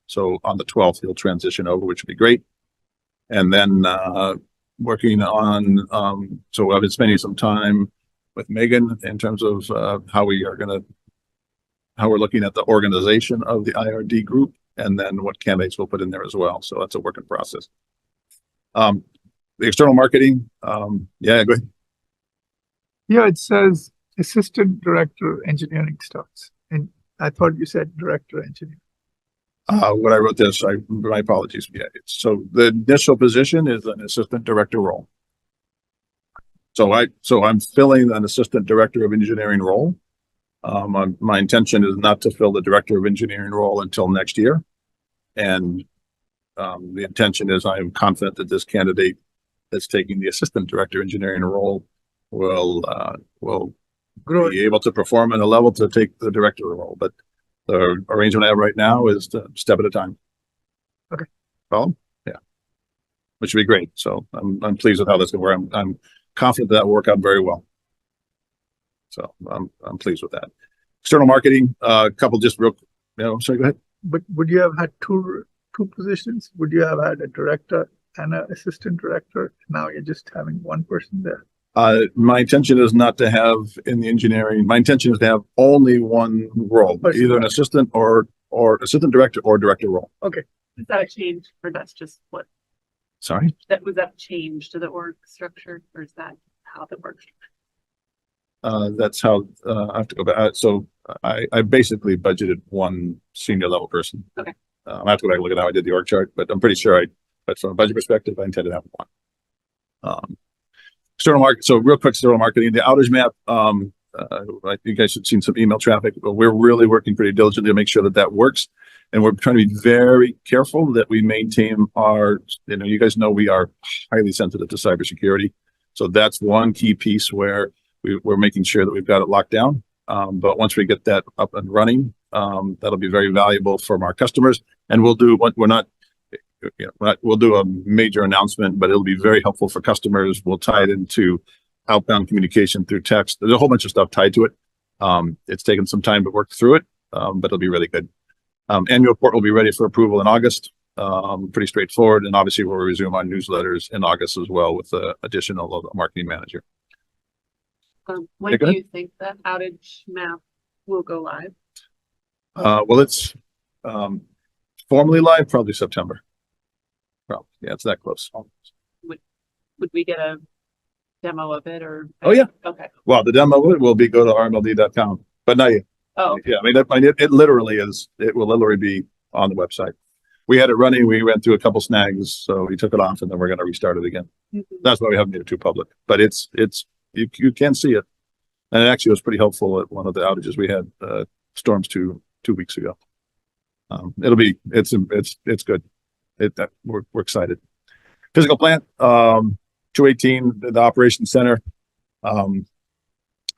Speaker 3: So on the 12th, he'll transition over, which would be great. And then working on, so I've been spending some time with Megan in terms of how we're looking at the organization of the IRD group, and then what candidates we'll put in there as well. So that's a work in process. The external marketing, yeah, go ahead.
Speaker 2: Yeah, it says assistant director engineering starts, and I thought you said director engineering.
Speaker 3: When I wrote this, my apologies. Yeah, so the initial position is an assistant director role. So I'm filling an assistant director of engineering role. My intention is not to fill the director of engineering role until next year, and the intention is I am confident that this candidate that's taking the assistant director engineering role will be able to perform at a level to take the director role. But the arrangement I have right now is to step at a time. Problem? Yeah. Which would be great. So I'm pleased with how that's going to work. I'm confident that will work out very well. So I'm pleased with that. External marketing, a couple just real, sorry, go ahead.
Speaker 2: But would you have had two positions? Would you have had a director and an assistant director? Now you're just having one person there.
Speaker 3: My intention is not to have in the engineering. My intention is to have only one role, either an assistant or assistant director or director role.
Speaker 2: Okay.
Speaker 6: Is that a change or that's just what?
Speaker 3: Sorry?
Speaker 6: Was that a change to the org structure or is that how the org structure?
Speaker 3: That's how I have to go back. So I basically budgeted one senior level person.
Speaker 6: Okay.
Speaker 3: I have to go back and look at how I did the org chart, but I'm pretty sure but from a budget perspective, I intended to have one. External market. So real quick, external marketing, the outage map. You guys have seen some email traffic, but we're really working pretty diligently to make sure that that works. And we're trying to be very careful that we maintain our, you guys know we are highly sensitive to cybersecurity. So that's one key piece where we're making sure that we've got it locked down. But once we get that up and running, that'll be very valuable from our customers. And we'll do what we'll do a major announcement, but it'll be very helpful for customers. We'll tie it into outbound communication through text. There's a whole bunch of stuff tied to it. It's taken some time to work through it, but it'll be really good. Annual report will be ready for approval in August. Pretty straightforward. And obviously we'll resume our newsletters in August as well with the additional marketing manager.
Speaker 6: When do you think that outage map will go live?
Speaker 3: Well, it's formally live probably September. Probably, yeah, it's that close.
Speaker 6: Would we get a demo of it or?
Speaker 3: Oh yeah.
Speaker 6: Okay.
Speaker 3: Well, the demo will be go to rmld.com, but not yet.
Speaker 6: Oh.
Speaker 3: Yeah, I mean, it literally is. It will literally be on the website. We had it running. We went through a couple snags, so we took it off, and then we're going to restart it again.
Speaker 6: Mm-hmm.
Speaker 3: That's why we haven't made it too public. But you can see it, and it actually was pretty helpful at one of the outages we had storms two weeks ago. It's good. We're excited. Physical plant, 218, the operations center.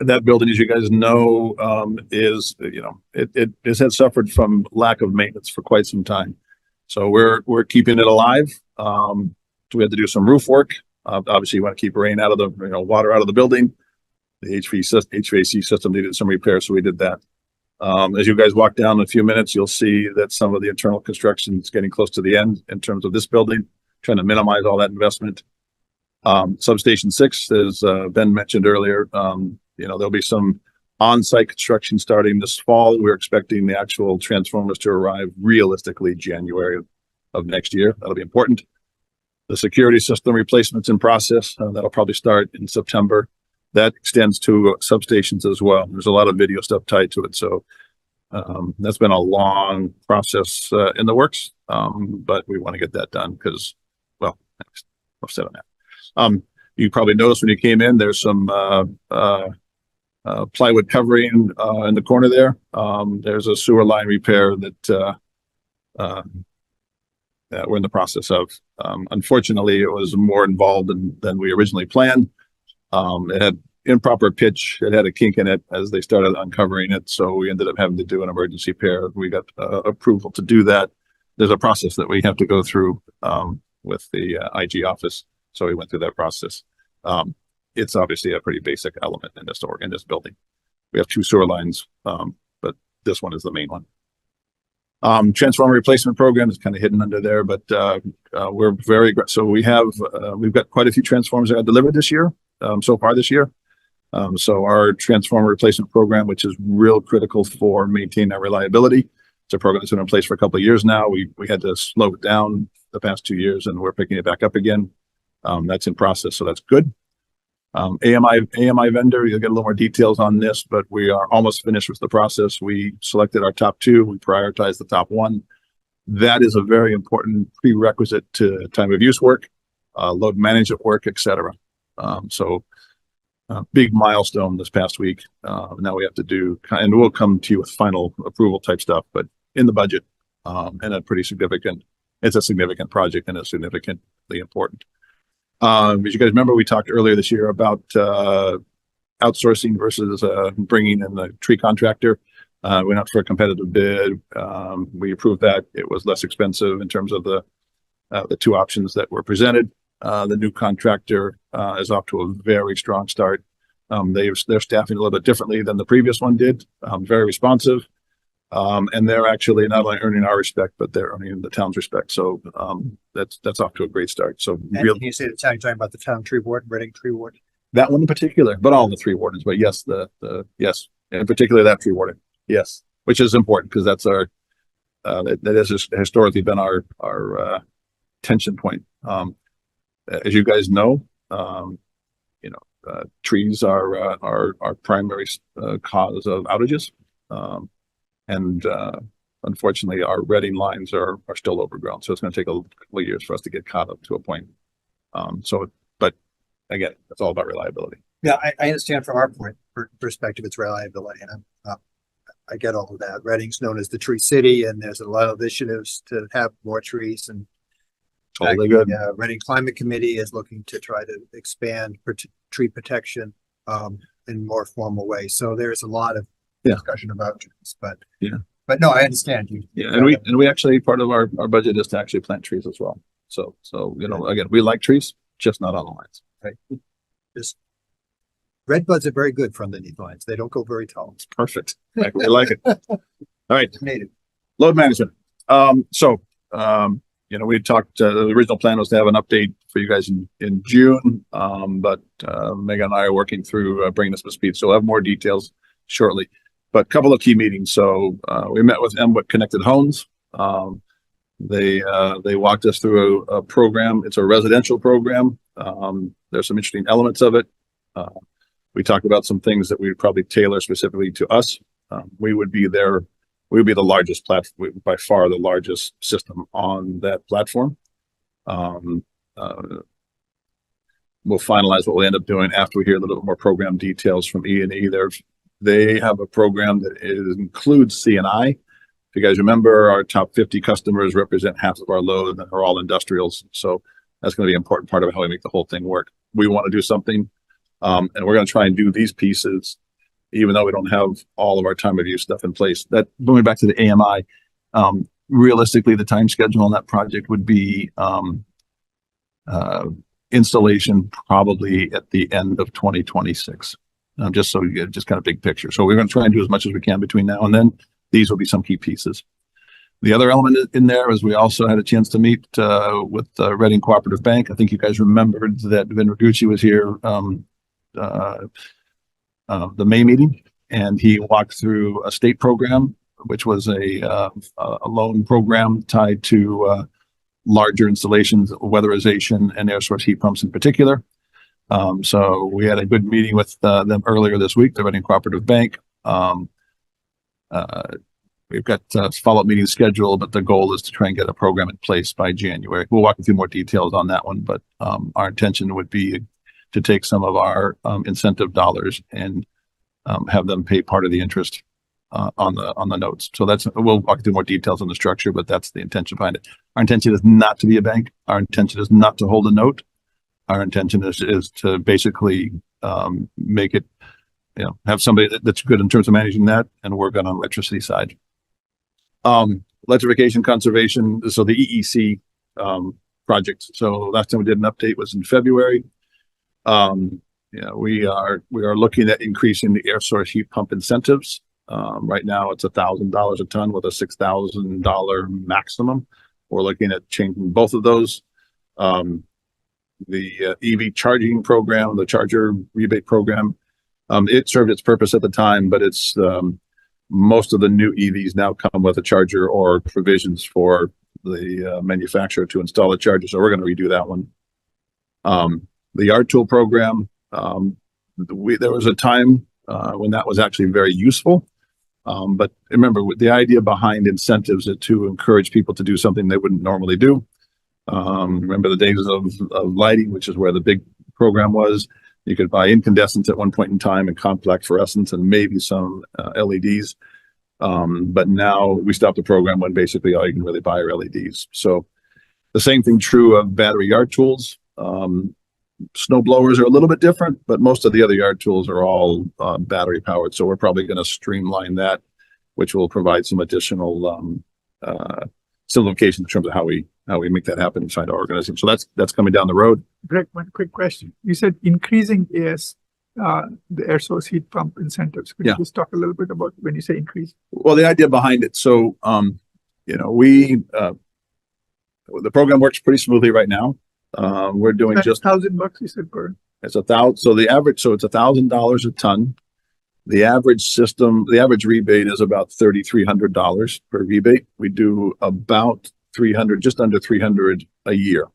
Speaker 3: That building, as you guys know, it has suffered from lack of maintenance for quite some time. So we're keeping it alive. So we had to do some roof work. Obviously, you want to keep rain out of the water out of the building. The HVAC system needed some repair, so we did that. As you guys walk down in a few minutes, you'll see that some of the internal construction is getting close to the end in terms of this building, trying to minimize all that investment. Substation 6, as Ben mentioned earlier, there'll be some on-site construction starting this fall. We're expecting the actual transformers to arrive realistically January of next year. That'll be important. The security system replacement's in process. That'll probably start in September. That extends to substations as well. There's a lot of video stuff tied to it. So that's been a long process in the works, but we want to get that done because, well, I've said on that. You probably noticed when you came in, there's some plywood covering in the corner there. There's a sewer line repair that we're in the process of. Unfortunately, it was more involved than we originally planned. It had improper pitch. It had a kink in it as they started uncovering it. So we ended up having to do an emergency repair. We got approval to do that. There's a process that we have to go through with the IG office. So we went through that process. It's obviously a pretty basic element in this building. We have 2 sewer lines, but this one is the main one. Transformer replacement program is kind of hidden under there, but we're very so we've got quite a few transformers that got delivered this year, so far this year. So our transformer replacement program, which is real critical for maintaining our reliability, it's a program that's been in place for a couple of years now. We had to slow it down the past 2 years, and we're picking it back up again. That's in process, so that's good. AMI vendor, you'll get a little more details on this, but we are almost finished with the process. We selected our top 2. We prioritized the top 1. That is a very important prerequisite to time of use work, load management work, etc. So big milestone this past week. Now we have to do, and we'll come to you with final approval type stuff, but in the budget, and it's a significant project and it's significantly important. As you guys remember, we talked earlier this year about outsourcing versus bringing in the tree contractor. Went out for a competitive bid. We approved that. It was less expensive in terms of the two options that were presented. The new contractor is off to a very strong start. They're staffing a little bit differently than the previous one did. Very responsive. And they're actually not only earning our respect, but they're earning the town's respect. So that's off to a great start. So
Speaker 8: And can you say the town, you're talking about the town tree ward, Reading tree ward?
Speaker 3: that one in particular, but all the tree wardens, but yes, yes, in particular that tree warden, yes, which is important because that's our that has historically been our tension point. As you guys know, trees are our primary cause of outages, and unfortunately, our Reading lines are still overgrown. So it's going to take a couple of years for us to get caught up to a point. But again, it's all about reliability.
Speaker 8: Yeah, I understand from our perspective, it's reliability, and I get all of that. Reading's known as the tree city, and there's a lot of initiatives to have more trees. And
Speaker 3: Totally good.
Speaker 8: the Reading Climate Committee is looking to try to expand tree protection in more formal ways. So there's a lot of discussion about trees, but no, I understand you.
Speaker 3: Yeah, and we actually, part of our budget is to actually plant trees as well. So again, we like trees, just not on the lines.
Speaker 8: Right. Just red buds are very good from the knee lines. They don't go very tall.
Speaker 3: It's perfect. We like it. All right.
Speaker 8: Native.
Speaker 3: Load management. We had talked, the original plan was to have an update for you guys in June. But Megan and I are working through bringing us to speed. So we'll have more details shortly, but a couple of key meetings. So we met with MWIC Connected Homes. They walked us through a program. It's a residential program. There's some interesting elements of it. We talked about some things that we would probably tailor specifically to us. We would be the largest platform, by far the largest system on that platform. We'll finalize what we'll end up doing after we hear a little bit more program details from E&E. They have a program that includes C&I. If you guys remember, our top 50 customers represent half of our load and are all industrials. So that's going to be an important part of how we make the whole thing work. We want to do something, and we're going to try and do these pieces, even though we don't have all of our time of use stuff in place. That, going back to the AMI, realistically, the time schedule on that project would be installation probably at the end of 2026. Just so you get just kind of big picture. So we're going to try and do as much as we can between now and then. These will be some key pieces. The other element in there is we also had a chance to meet with the Reading Cooperative Bank. I think you guys remembered that Vin Ragucci was here the May meeting, and he walked through a state program, which was a loan program tied to larger installations, weatherization, and air source heat pumps in particular. So we had a good meeting with them earlier this week, the Reading Cooperative Bank. We've got follow-up meetings scheduled, but the goal is to try and get a program in place by January. We'll walk you through more details on that one, but our intention would be to take some of our incentive dollars and have them pay part of the interest on the notes. So we'll walk through more details on the structure, but that's the intention behind it. Our intention is not to be a bank. Our intention is not to hold a note. Our intention is to basically make it, have somebody that's good in terms of managing that and work on the electricity side. Electrification conservation. So the EEC project. So last time we did an update was in February. We are looking at increasing the air source heat pump incentives. Right now it's $1,000 a ton with a $6,000 maximum. We're looking at changing both of those. The EV charging program, the charger rebate program, it served its purpose at the time, but it's most of the new EVs now come with a charger or provisions for the manufacturer to install a charger. So we're going to redo that one. The yard tool program, there was a time when that was actually very useful. But remember, the idea behind incentives is to encourage people to do something they wouldn't normally do. Remember the days of lighting, which is where the big program was. You could buy incandescents at one point in time and complex fluorescents and maybe some LEDs. But now we stopped the program when basically all you can really buy are LEDs. So the same thing true of battery yard tools. Snow blowers are a little bit different, but most of the other yard tools are all battery powered. So we're probably going to streamline that which will provide some additional simplification in terms of how we make that happen inside our organization. So that's coming down the road.
Speaker 2: Greg, one quick question. You said increasing the air source heat pump incentives. Could you just talk a little bit about when you say increase?
Speaker 3: Well, the idea behind it. So, the program works pretty smoothly right now. We're doing just
Speaker 2: $1,000 you said per.
Speaker 3: It's $1,000. So the average, so it's $1,000 a ton. The average rebate is about $3,300 per rebate. We do about 300, just under 300 a year.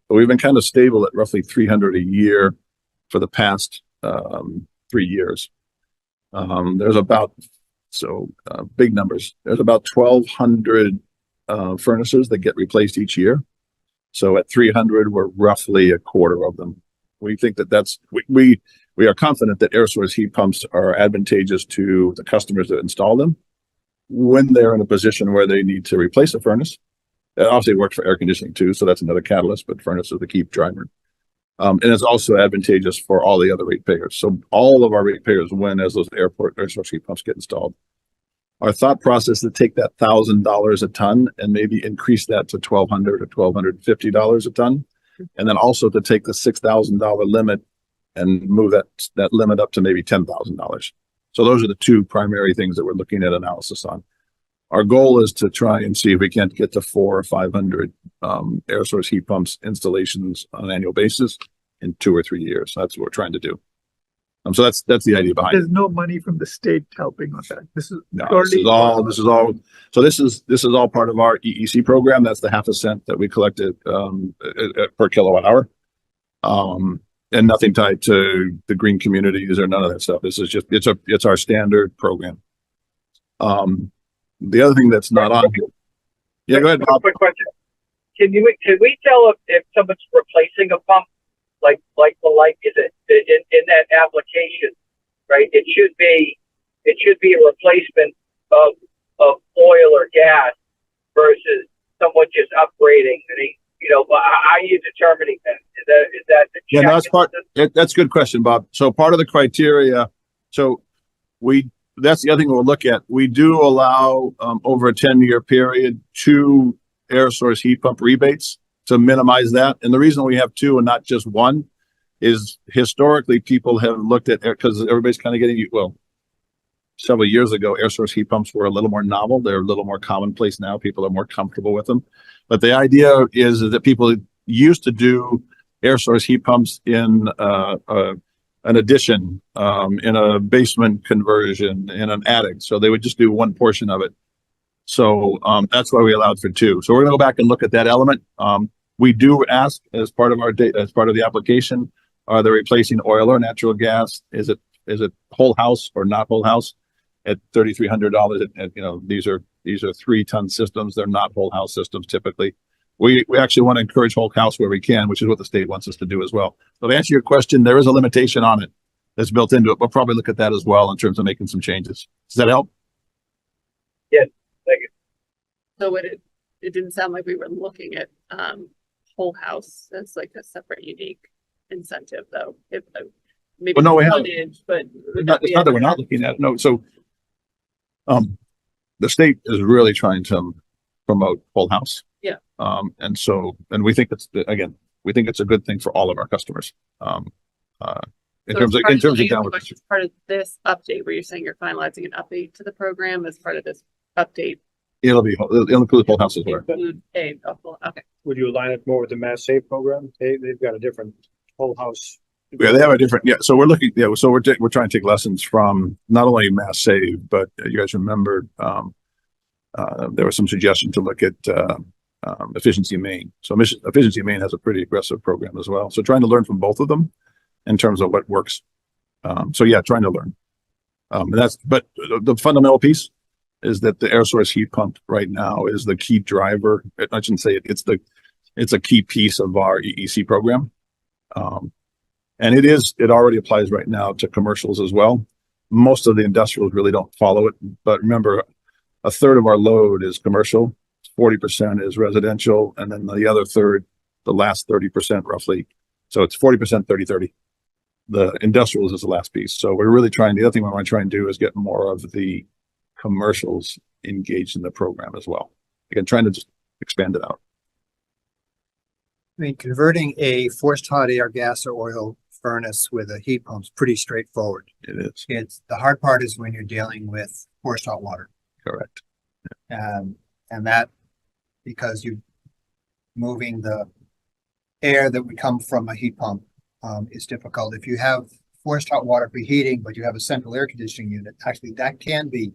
Speaker 3: But we've been kind of stable at roughly 300 a year for the past 3 years. There's about, big numbers. There's about 1,200 furnaces that get replaced each year. So at 300, we're roughly a quarter of them. We think that we are confident that air source heat pumps are advantageous to the customers that install them when they're in a position where they need to replace a furnace. It obviously works for air conditioning too, so that's another catalyst, but furnace is the key driver. And it's also advantageous for all the other ratepayers. So all of our ratepayers win as those air source heat pumps get installed. Our thought process is to take that $1,000 a ton and maybe increase that to $1,200 or $1,250 a ton. And then also to take the $6,000 limit and move that limit up to maybe $10,000. So those are the two primary things that we're looking at analysis on. Our goal is to try and see if we can't get to 400 or 500 air source heat pumps installations on an annual basis in 2 or 3 years. That's what we're trying to do. So that's the idea behind it.
Speaker 2: There's no money from the state helping on that. This is
Speaker 3: So this is all part of our EEC program. That's the 0.5 cent that we collected per kilowatt hour. And nothing tied to the green communities or none of that stuff. This is just, it's our standard program. The other thing that's not on here. Yeah, go ahead, Bob.
Speaker 11: Quick question. Can we tell if someone's replacing a pump, like is it in that application, right? It should be a replacement of oil or gas versus someone just upgrading. How are you determining that? Is that the
Speaker 3: yeah, that's a good question, Bob. So part of the criteria, that's the other thing we'll look at. We do allow over a 10-year period 2 air source heat pump rebates to minimize that. And the reason we have 2 and not just 1 is historically people have looked at because everybody's kind of getting, several years ago, air source heat pumps were a little more novel. They're a little more commonplace now. People are more comfortable with them. But the idea is that people used to do air source heat pumps in an addition, in a basement conversion, in an attic. So they would just do one portion of it. So that's why we allowed for 2. So we're going to go back and look at that element. We do ask as part of the application, are they replacing oil or natural gas? Is it whole house or not whole house? At $3,300, these are 3-ton systems. They're not whole house systems typically. We actually want to encourage whole house where we can, which is what the state wants us to do as well. So to answer your question, there is a limitation on it that's built into it. We'll probably look at that as well in terms of making some changes. Does that help?
Speaker 11: Yes, thank you.
Speaker 6: So it didn't sound like we were looking at whole house as like a separate unique incentive though. Maybe
Speaker 3: well, no, we have.
Speaker 6: But
Speaker 3: it's not that we're not looking at it. No, so the state is really trying to promote whole house.
Speaker 6: Yeah.
Speaker 3: And we think it's a good thing for all of our customers. In terms of
Speaker 6: part of this update where you're saying you're finalizing an update to the program as part of this update.
Speaker 3: It'll include whole house as well.
Speaker 6: Okay.
Speaker 4: Would you align it more with the Mass Save program? They've got a different whole house.
Speaker 3: Yeah, they have a different. Yeah, so we're looking. Yeah, so we're trying to take lessons from not only Mass Save, but you guys remember there was some suggestion to look at Efficiency Maine. So Efficiency Maine has a pretty aggressive program as well. So trying to learn from both of them in terms of what works. So yeah, trying to learn. But the fundamental piece is that the air source heat pump right now is the key driver. I shouldn't say it. It's a key piece of our EEC program. And it already applies right now to commercials as well. Most of the industrials really don't follow it, but remember, 1/3 of our load is commercial, 40% is residential, and then the other third, the last 30% roughly. So it's 40%, 30-30. The industrials is the last piece. So we're really the other thing we want to try and do is get more of the commercials engaged in the program as well. Again, trying to just expand it out.
Speaker 8: I mean, converting a forced hot air, gas, or oil furnace with a heat pump is pretty straightforward.
Speaker 3: It is.
Speaker 8: The hard part is when you're dealing with forced hot water.
Speaker 3: Correct.
Speaker 8: And that, because you moving the air that would come from a heat pump is difficult. If you have forced hot water for heating, but you have a central air conditioning unit, actually that can be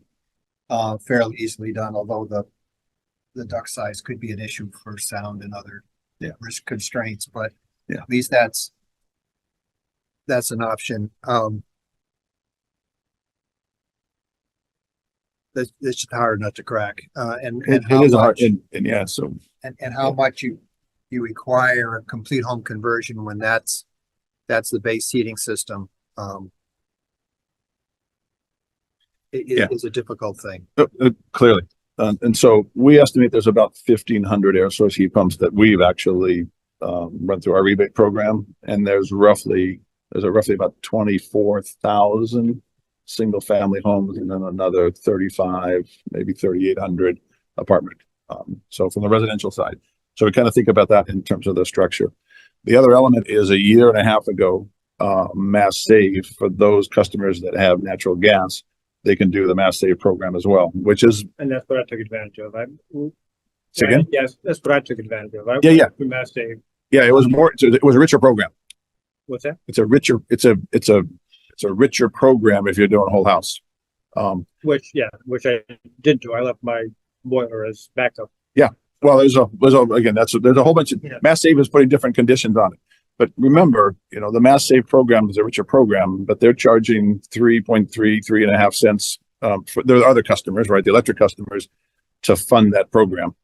Speaker 8: fairly easily done, although the duct size could be an issue for sound and other risk constraints, but at least that's an option. That's just hard not to crack. And
Speaker 3: It
Speaker 8: how
Speaker 3: is hard,
Speaker 8: much,
Speaker 3: and yeah, so
Speaker 8: and how much you require a complete home conversion when that's the base heating system. It is a difficult thing.
Speaker 3: clearly. And so we estimate there's about 1,500 air source heat pumps that we've actually run through our rebate program, and there's roughly about 24,000 single family homes, and then another 35, maybe 3,800 apartment. So from the residential side, so we kind of think about that in terms of the structure. The other element is a year and a half ago, Mass Save for those customers that have natural gas. They can do the Mass Save program as well, which is.
Speaker 4: And that's what I took advantage of.
Speaker 3: Say again?
Speaker 4: Yes, that's what I took advantage of.
Speaker 3: Yeah.
Speaker 4: Mass Save.
Speaker 3: Yeah, it was a richer program.
Speaker 4: What's that?
Speaker 3: It's a richer program if you're doing a whole house.
Speaker 4: Which I did do. I left my boiler as backup.
Speaker 3: Yeah. Well, there's a whole bunch of Mass Save is putting different conditions on it. But remember, the Mass Save program is a richer program, but they're charging 3.5 cents for their other customers, right? The electric customers to fund that program.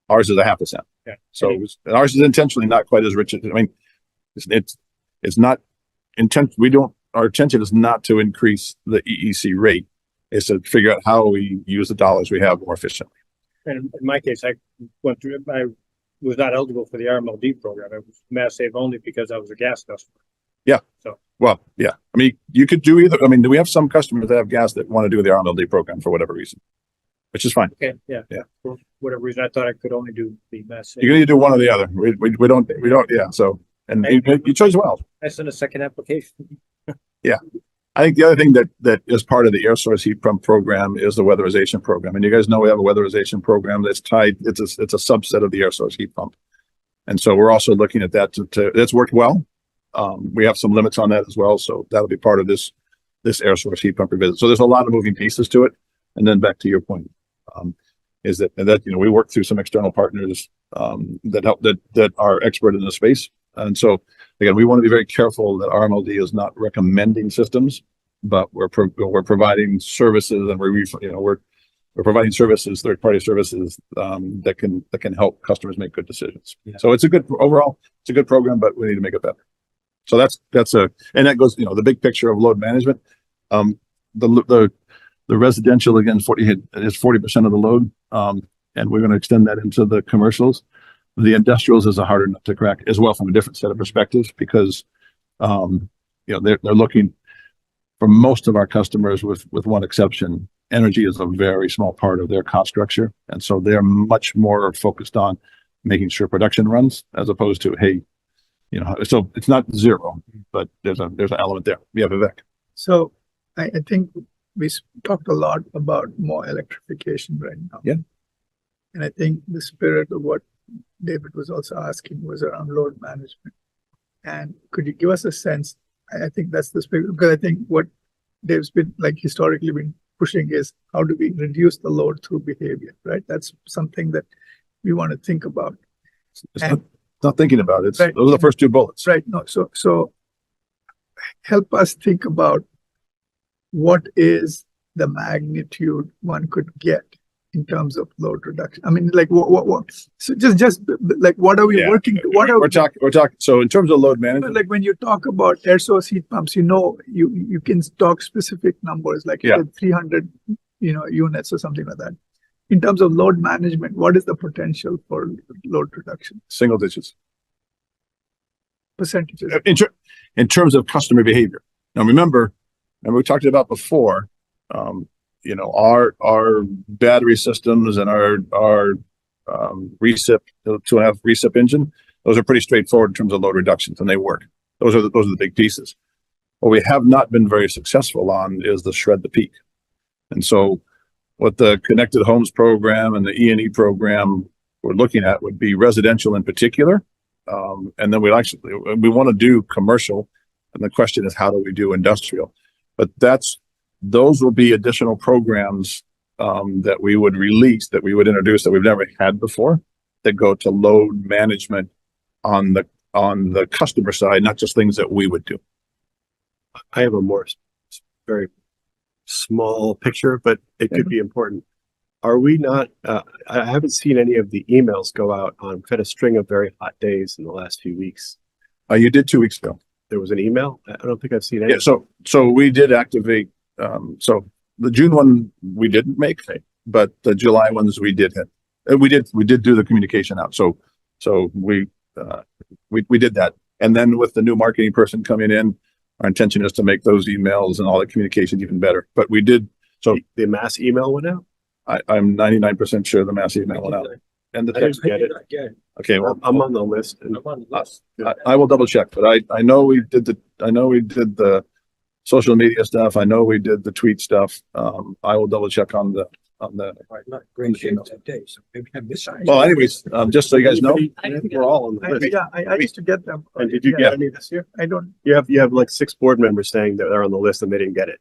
Speaker 3: Ours is 0.5 cent.
Speaker 4: Yeah.
Speaker 3: So ours is intentionally not quite as rich. I mean, it's not intent. Our intention is not to increase the EEC rate. It's to figure out how we use the dollars we have more efficiently.
Speaker 4: And in my case, I was not eligible for the RMLD program. It was Mass Save only because I was a gas customer.
Speaker 3: Yeah.
Speaker 4: So.
Speaker 3: Well, yeah. I mean, you could do either. I mean, we have some customers that have gas that want to do the RMLD program for whatever reason, which is fine.
Speaker 4: Okay. Yeah. For whatever reason, I thought I could only do the Mass Save.
Speaker 3: You can either do one or the other. We don't. Yeah. So, and you chose well.
Speaker 4: I sent a second application.
Speaker 3: Yeah. I think the other thing that is part of the air source heat pump program is the weatherization program. And you guys know we have a weatherization program that's tied. It's a subset of the air source heat pump. And so we're also looking at that that's worked well. We have some limits on that as well. So that'll be part of this air source heat pump revisit. So there's a lot of moving pieces to it. And then back to your point, is that we work through some external partners that are expert in the space. And so again, we want to be very careful that RMLD is not recommending systems, but we're providing services, and we're providing services, third-party services that can help customers make good decisions. Yeah. So it's a good program, but we need to make it better. So and that goes, the big picture of load management. The residential again, is 40% of the load, and we're going to extend that into the commercials. The industrials is a harder nut to crack as well from a different set of perspectives because, they're looking for most of our customers with one exception. Energy is a very small part of their cost structure. And so they're much more focused on making sure production runs as opposed to, hey, so it's not zero, but there's an element there. Yeah, Vivek.
Speaker 2: So I think we talked a lot about more electrification right now.
Speaker 3: Yeah.
Speaker 2: And I think the spirit of what David was also asking was around load management. And could you give us a sense? I think that's the spirit, because I think what Dave's been historically been pushing is how do we reduce the load through behavior, right? That's something that we want to think about.
Speaker 3: It's not thinking about it.
Speaker 2: Right.
Speaker 3: Those are the first two bullets.
Speaker 2: Right. No. So help us think about what is the magnitude one could get in terms of load reduction. I mean, what? So just what are we working?
Speaker 3: We're talking. So in terms of load management,
Speaker 2: when you talk about air source heat pumps, you can talk specific numbers, 300, units or something like that. In terms of load management, what is the potential for load reduction?
Speaker 3: Single digits.
Speaker 2: Percentages.
Speaker 3: In terms of customer behavior. Now remember we talked about before, you know, our battery systems and our recip, the 2.5 recip engine, those are pretty straightforward in terms of load reductions, and they work. Those are the big pieces. What we have not been very successful on is the shred the peak. And so what the Connected Homes program and the E&E program we're looking at would be residential in particular. And then we want to do commercial. And the question is, how do we do industrial? But those will be additional programs that we would release, that we would introduce, that we've never had before, that go to load management on the customer side, not just things that we would do.
Speaker 1: I have a very small picture, but it could be important. Are we not, I haven't seen any of the emails go out on, we've had a string of very hot days in the last few weeks.
Speaker 3: You did 2 weeks ago.
Speaker 1: There was an email. I don't think I've seen any.
Speaker 3: Yeah, so we did activate, so the June one we didn't make, but the July ones we did hit. We did do the communication out. So we did that. And then with the new marketing person coming in, our intention is to make those emails and all the communication even better. But we did. So
Speaker 1: the mass email went out?
Speaker 3: I'm 99% sure the mass email went out. And the text.
Speaker 1: Get it.
Speaker 3: Okay, well,
Speaker 1: I'm on the list. And
Speaker 3: I will double check, but I know we did the social media stuff. I know we did the tweet stuff. I will double check on the.
Speaker 7: Not great shape that day, so maybe I'm missing.
Speaker 3: Well, anyways, just so you guys know,
Speaker 1: I think we're all on the list.
Speaker 2: I used to get them.
Speaker 1: And did you get any this year?
Speaker 2: I don't.
Speaker 1: You have like 6 board members saying that they're on the list and they didn't get it.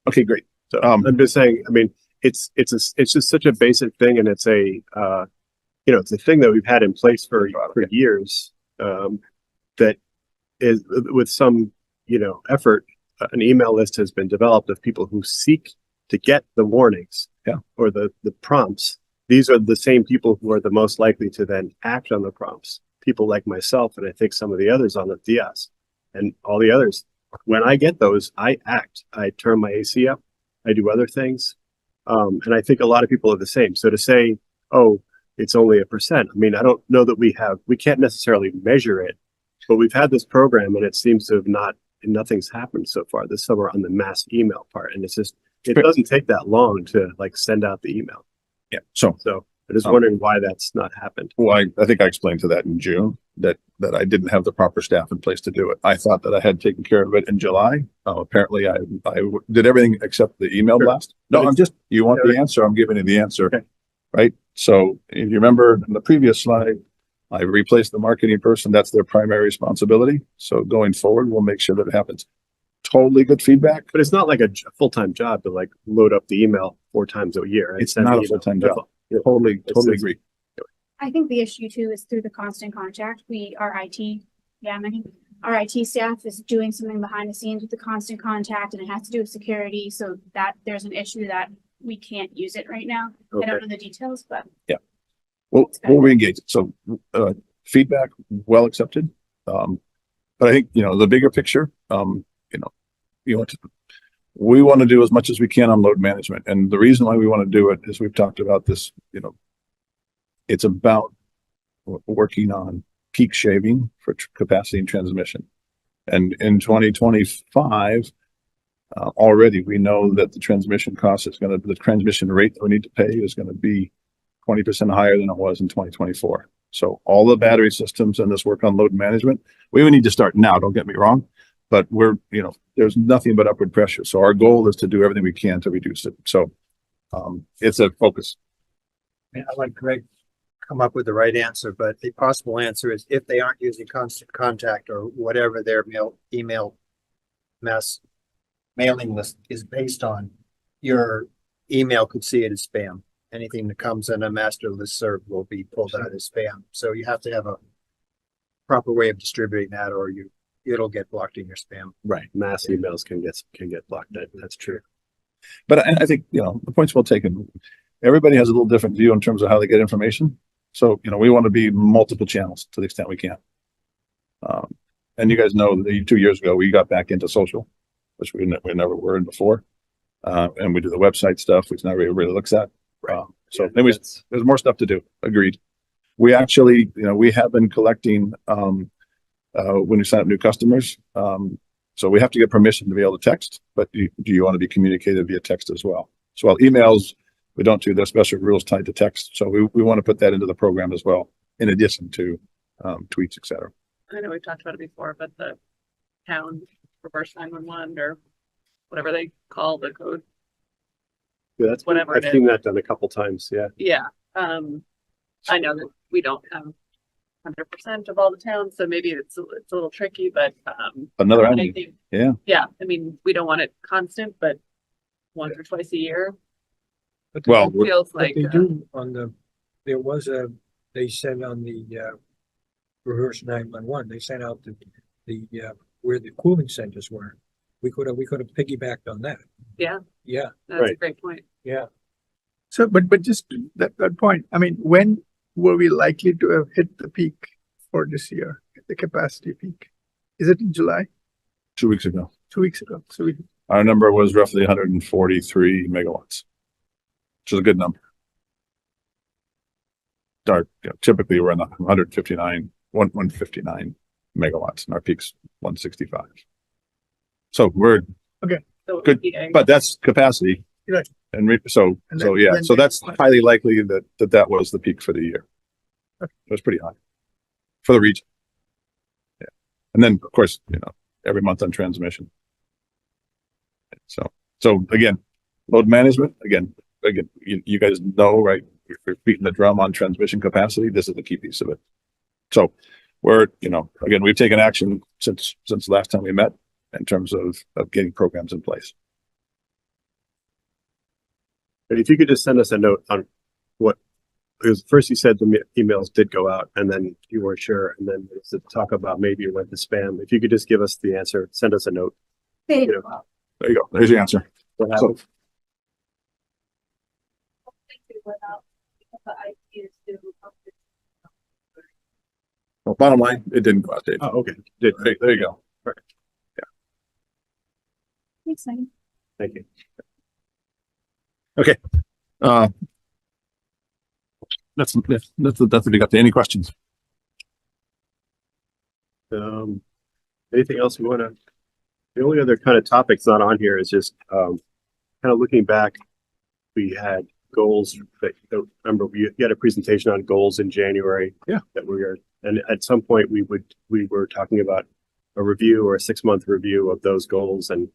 Speaker 3: Okay, great.
Speaker 1: So I'm just saying, I mean, it's just such a basic thing, and it's a it's a thing that we've had in place for years, that is with some effort, an email list has been developed of people who seek to get the warnings, or the prompts. These are the same people who are the most likely to then act on the prompts. People like myself, and I think some of the others on the DS and all the others. When I get those, I act. I turn my AC up. I do other things. And I think a lot of people are the same. So to say, oh, it's only 1%. I mean, I don't know that we can't necessarily measure it, but we've had this program and it seems to have nothing's happened so far this summer on the mass email part. And it doesn't take that long to send out the email.
Speaker 3: Yeah. So
Speaker 1: I'm just wondering why that's not happened.
Speaker 3: Well, I think I explained to that in June that I didn't have the proper staff in place to do it. I thought that I had taken care of it in July. Apparently I did everything except the email blast. No, you want the answer. I'm giving you the answer. Okay. Right. So if you remember in the previous slide, I replaced the marketing person. That's their primary responsibility. So going forward, we'll make sure that it happens. Totally good feedback.
Speaker 1: But it's not like a full-time job to load up the email 4 times a year. Right?
Speaker 3: It's not a full-time job. Totally agree.
Speaker 13: I think the issue too is through the constant contact. Our IT staff is doing something behind the scenes with the constant contact, and it has to do with security. So that there's an issue that we can't use it right now. Okay. I don't know the details, but
Speaker 3: yeah, we'll re-engage it. So feedback well accepted. But I think the bigger picture. We want to do as much as we can on load management, and the reason why we want to do it is we've talked about this. It's about working on peak shaving for capacity and transmission, and in 2025 already we know that the transmission cost is the transmission rate that we need to pay is going to be 20% higher than it was in 2024. So all the battery systems and this work on load management, we would need to start now. Don't get me wrong. But there's nothing but upward pressure. So our goal is to do everything we can to reduce it. So it's a focus.
Speaker 8: I like Greg come up with the right answer, but the possible answer is if they aren't using constant contact or whatever their email mailing list is based on, your email could see it as spam. Anything that comes in a master listserv will be pulled out as spam. So you have to have a proper way of distributing that, or it'll get blocked in your spam.
Speaker 1: Right. Mass emails can get blocked. That's true.
Speaker 3: But I think, the point's well taken. Everybody has a little different view in terms of how they get information. So, we want to be multiple channels to the extent we can. And you guys know that 2 years ago, we got back into social, which we never were in before. And we do the website stuff, which nobody really looks at. Right. So anyways, there's more stuff to do. Agreed. We actually, we have been collecting, when we sign up new customers. So we have to get permission to be able to text, but do you want to be communicated via text as well? So while emails, we don't do the special rules tied to text. So we want to put that into the program as well, in addition to tweets, et cetera.
Speaker 6: I know we've talked about it before, but the town reverse 911 or whatever they call the code.
Speaker 1: Yeah, that's
Speaker 6: Whatever
Speaker 1: I've
Speaker 6: it
Speaker 1: seen that done a couple times. Yeah.
Speaker 6: Yeah. I know that we don't have 100% of all the towns, so maybe it's a little tricky, but
Speaker 3: Another
Speaker 6: I
Speaker 3: avenue.
Speaker 6: think,
Speaker 3: Yeah.
Speaker 6: yeah, I mean, we don't want it constant, but once or twice a year
Speaker 3: Well,
Speaker 6: feels
Speaker 7: But
Speaker 6: like
Speaker 7: they do on the, there was a, they sent on the, reverse 911, they sent out the, where the cooling centers were. We could have piggybacked on that.
Speaker 6: yeah,
Speaker 7: Yeah,
Speaker 6: that's a
Speaker 1: Right.
Speaker 6: great point.
Speaker 7: yeah.
Speaker 2: So, but just that point, I mean, when were we likely to have hit the peak for this year, the capacity peak? Is it in July,
Speaker 3: 2 weeks ago,
Speaker 2: 2 weeks ago? So we,
Speaker 3: our number was roughly 143 megawatts, which is a good number. Typically we're in the 159 megawatts, and our peak's 165. So we're
Speaker 6: So it
Speaker 3: good,
Speaker 6: would be a-
Speaker 3: but that's capacity.
Speaker 2: Right.
Speaker 3: And
Speaker 2: And
Speaker 3: so
Speaker 2: then- then-
Speaker 3: that's highly likely that was the peak for the year. It was pretty high for the region. Yeah. And then of course, every month on transmission. So again, load management, again, you guys know, right? We're beating the drum on transmission capacity. This is the key piece of it. So we're, again, we've taken action since the last time we met in terms of getting programs in place.
Speaker 1: But if you could just send us a note on what, because first you said the emails did go out and then you weren't sure. And then there's the talk about maybe it went to spam. If you could just give us the answer, send us a note.
Speaker 9: Hey,
Speaker 1: You know,
Speaker 3: There you go. There's your answer.
Speaker 1: what happened?
Speaker 3: Well, bottom line, it didn't go out, Dave.
Speaker 1: Oh, okay.
Speaker 3: There you go.
Speaker 13: Exciting.
Speaker 1: Thank you.
Speaker 3: That's a big update. Any questions?
Speaker 1: Anything else you want to, the only other kind of topics not on here is just, kind of looking back, we had goals that, remember, we had a presentation on goals in January.
Speaker 3: Yeah.
Speaker 1: That we were, and at some point we were talking about a review or a 6-month review of those goals and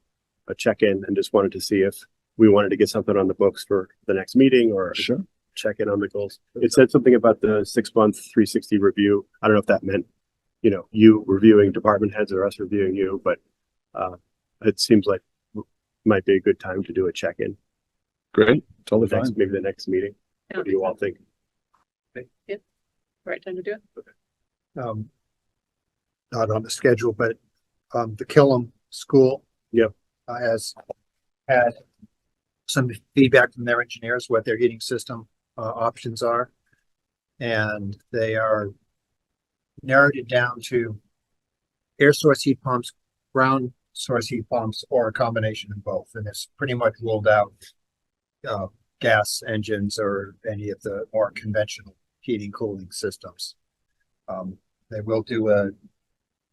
Speaker 1: a check-in, and just wanted to see if we wanted to get something on the books for the next meeting or
Speaker 3: Sure.
Speaker 1: check in on the goals. It said something about the 6-month 360 review. I don't know if that meant, you reviewing department heads or us reviewing you, but it seems like might be a good time to do a check-in.
Speaker 3: Great. Totally fine.
Speaker 1: Maybe the next meeting. What do you all think?
Speaker 6: Right time to do it.
Speaker 8: Not on the schedule, but the Killam School.
Speaker 1: Yep.
Speaker 8: Has had some feedback from their engineers, what their heating system options are. And they are narrowed it down to air source heat pumps, ground source heat pumps, or a combination of both. And it's pretty much ruled out gas engines or any of the more conventional heating cooling systems. They will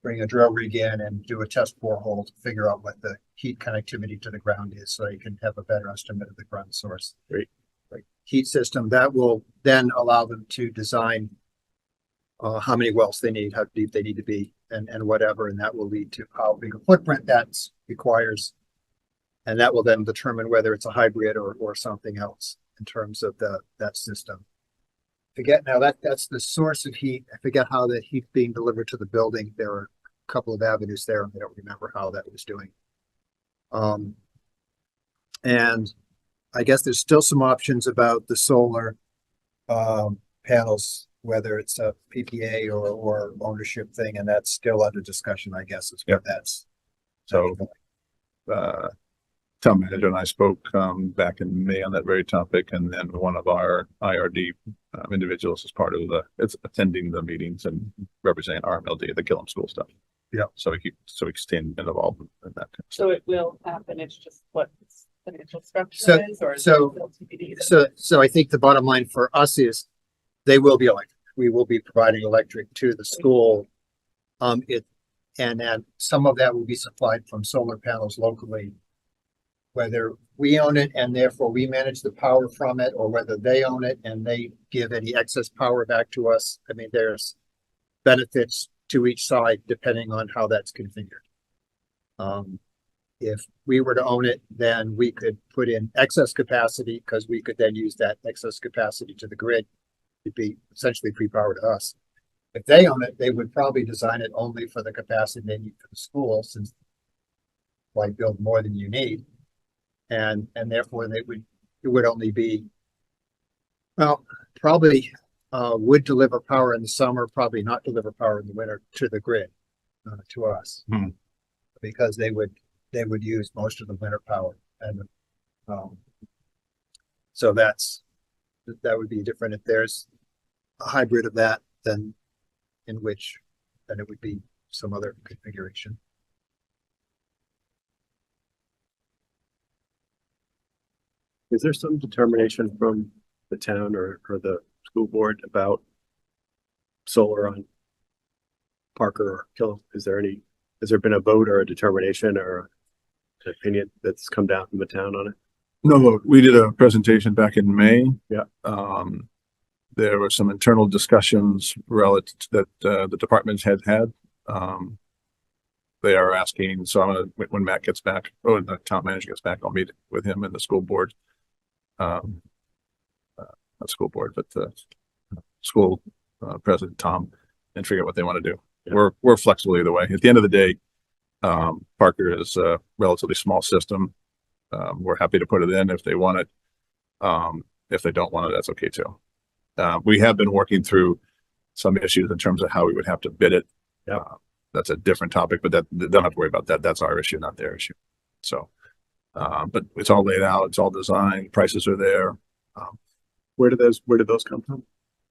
Speaker 8: bring a drill rig in and do a test borehole to figure out what the heat connectivity to the ground is, so you can have a better estimate of the ground source.
Speaker 1: Great.
Speaker 8: Heat system that will then allow them to design how many wells they need, how deep they need to be, and whatever, and that will lead to how big a footprint that requires. And that will then determine whether it's a hybrid or something else in terms of that system. Forget now that's the source of heat. I forget how that heat being delivered to the building. There are a couple of avenues there, and I don't remember how that was doing. And I guess there's still some options about the solar panels, whether it's a PPA or ownership thing, and that's still under discussion, I guess, is what that's.
Speaker 3: So, town manager and I spoke back in May on that very topic, and then one of our IRD individuals is part of it's attending the meetings and representing RMLD, the Killam School stuff.
Speaker 8: Yeah.
Speaker 3: So we can stay involved in that. Kind of
Speaker 6: So it will happen. It's just what its financial structure
Speaker 8: So-
Speaker 6: is, or is
Speaker 8: so-
Speaker 6: it still TBD?
Speaker 8: So I think the bottom line for us is they will be electric. We will be providing electric to the school. And then some of that will be supplied from solar panels locally. whether we own it and therefore we manage the power from it, or whether they own it and they give any excess power back to us. I mean, there's benefits to each side depending on how that's configured. If we were to own it, then we could put in excess capacity because we could then use that excess capacity to the grid. It'd be essentially free power to us. If they own it, they would probably design it only for the capacity they need for the school, since why build more than you need? And therefore it would only be, well, probably would deliver power in the summer, probably not deliver power in the winter to the grid, to us. Because they would use most of the winter power. And so that would be different. If there's a hybrid of that, then it would be some other configuration.
Speaker 1: Is there some determination from the town or the school board about solar on Parker or Killam? Has there been a vote or a determination or an opinion that's come down from the town on it?
Speaker 3: No vote. We did a presentation back in May.
Speaker 1: Yeah.
Speaker 3: There were some internal discussions relative to that the departments had. They are asking, so I'm gonna, when Matt gets back, or the town manager gets back, I'll meet with him and the school board. Not school board, but the school president, Tom, and figure out what they want to do. Yeah. We're flexible either way. At the end of the day, Parker is a relatively small system. We're happy to put it in if they want it. If they don't want it, that's okay too. We have been working through some issues in terms of how we would have to bid it.
Speaker 1: Yeah.
Speaker 3: That's a different topic, but they don't have to worry about that. That's our issue, not their issue. So, but it's all laid out. It's all designed. Prices are there.
Speaker 1: Where did those come from?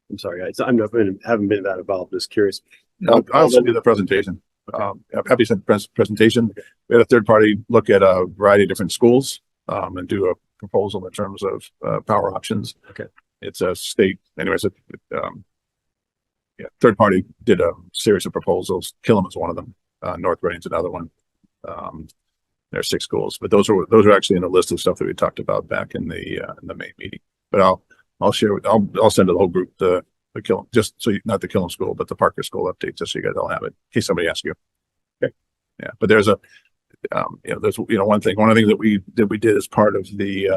Speaker 1: I'm sorry, haven't been that involved. Just curious.
Speaker 3: I'll send you the presentation. I'm happy to send the presentation. We had a third party look at a variety of different schools and do a proposal in terms of power options.
Speaker 1: Okay.
Speaker 3: It's a state, anyways. Third party did a series of proposals. Killam is one of them. North Reading's another one. There are 6 schools, but those are actually in the list of stuff that we talked about back in the May meeting. But I'll share. I'll send to the whole group the Killam, just so not the Killam school, but the Parker school update, just so you guys all have it in case somebody asks you.
Speaker 1: Okay.
Speaker 3: Yeah, but there's a there's one of the things that we did as part of the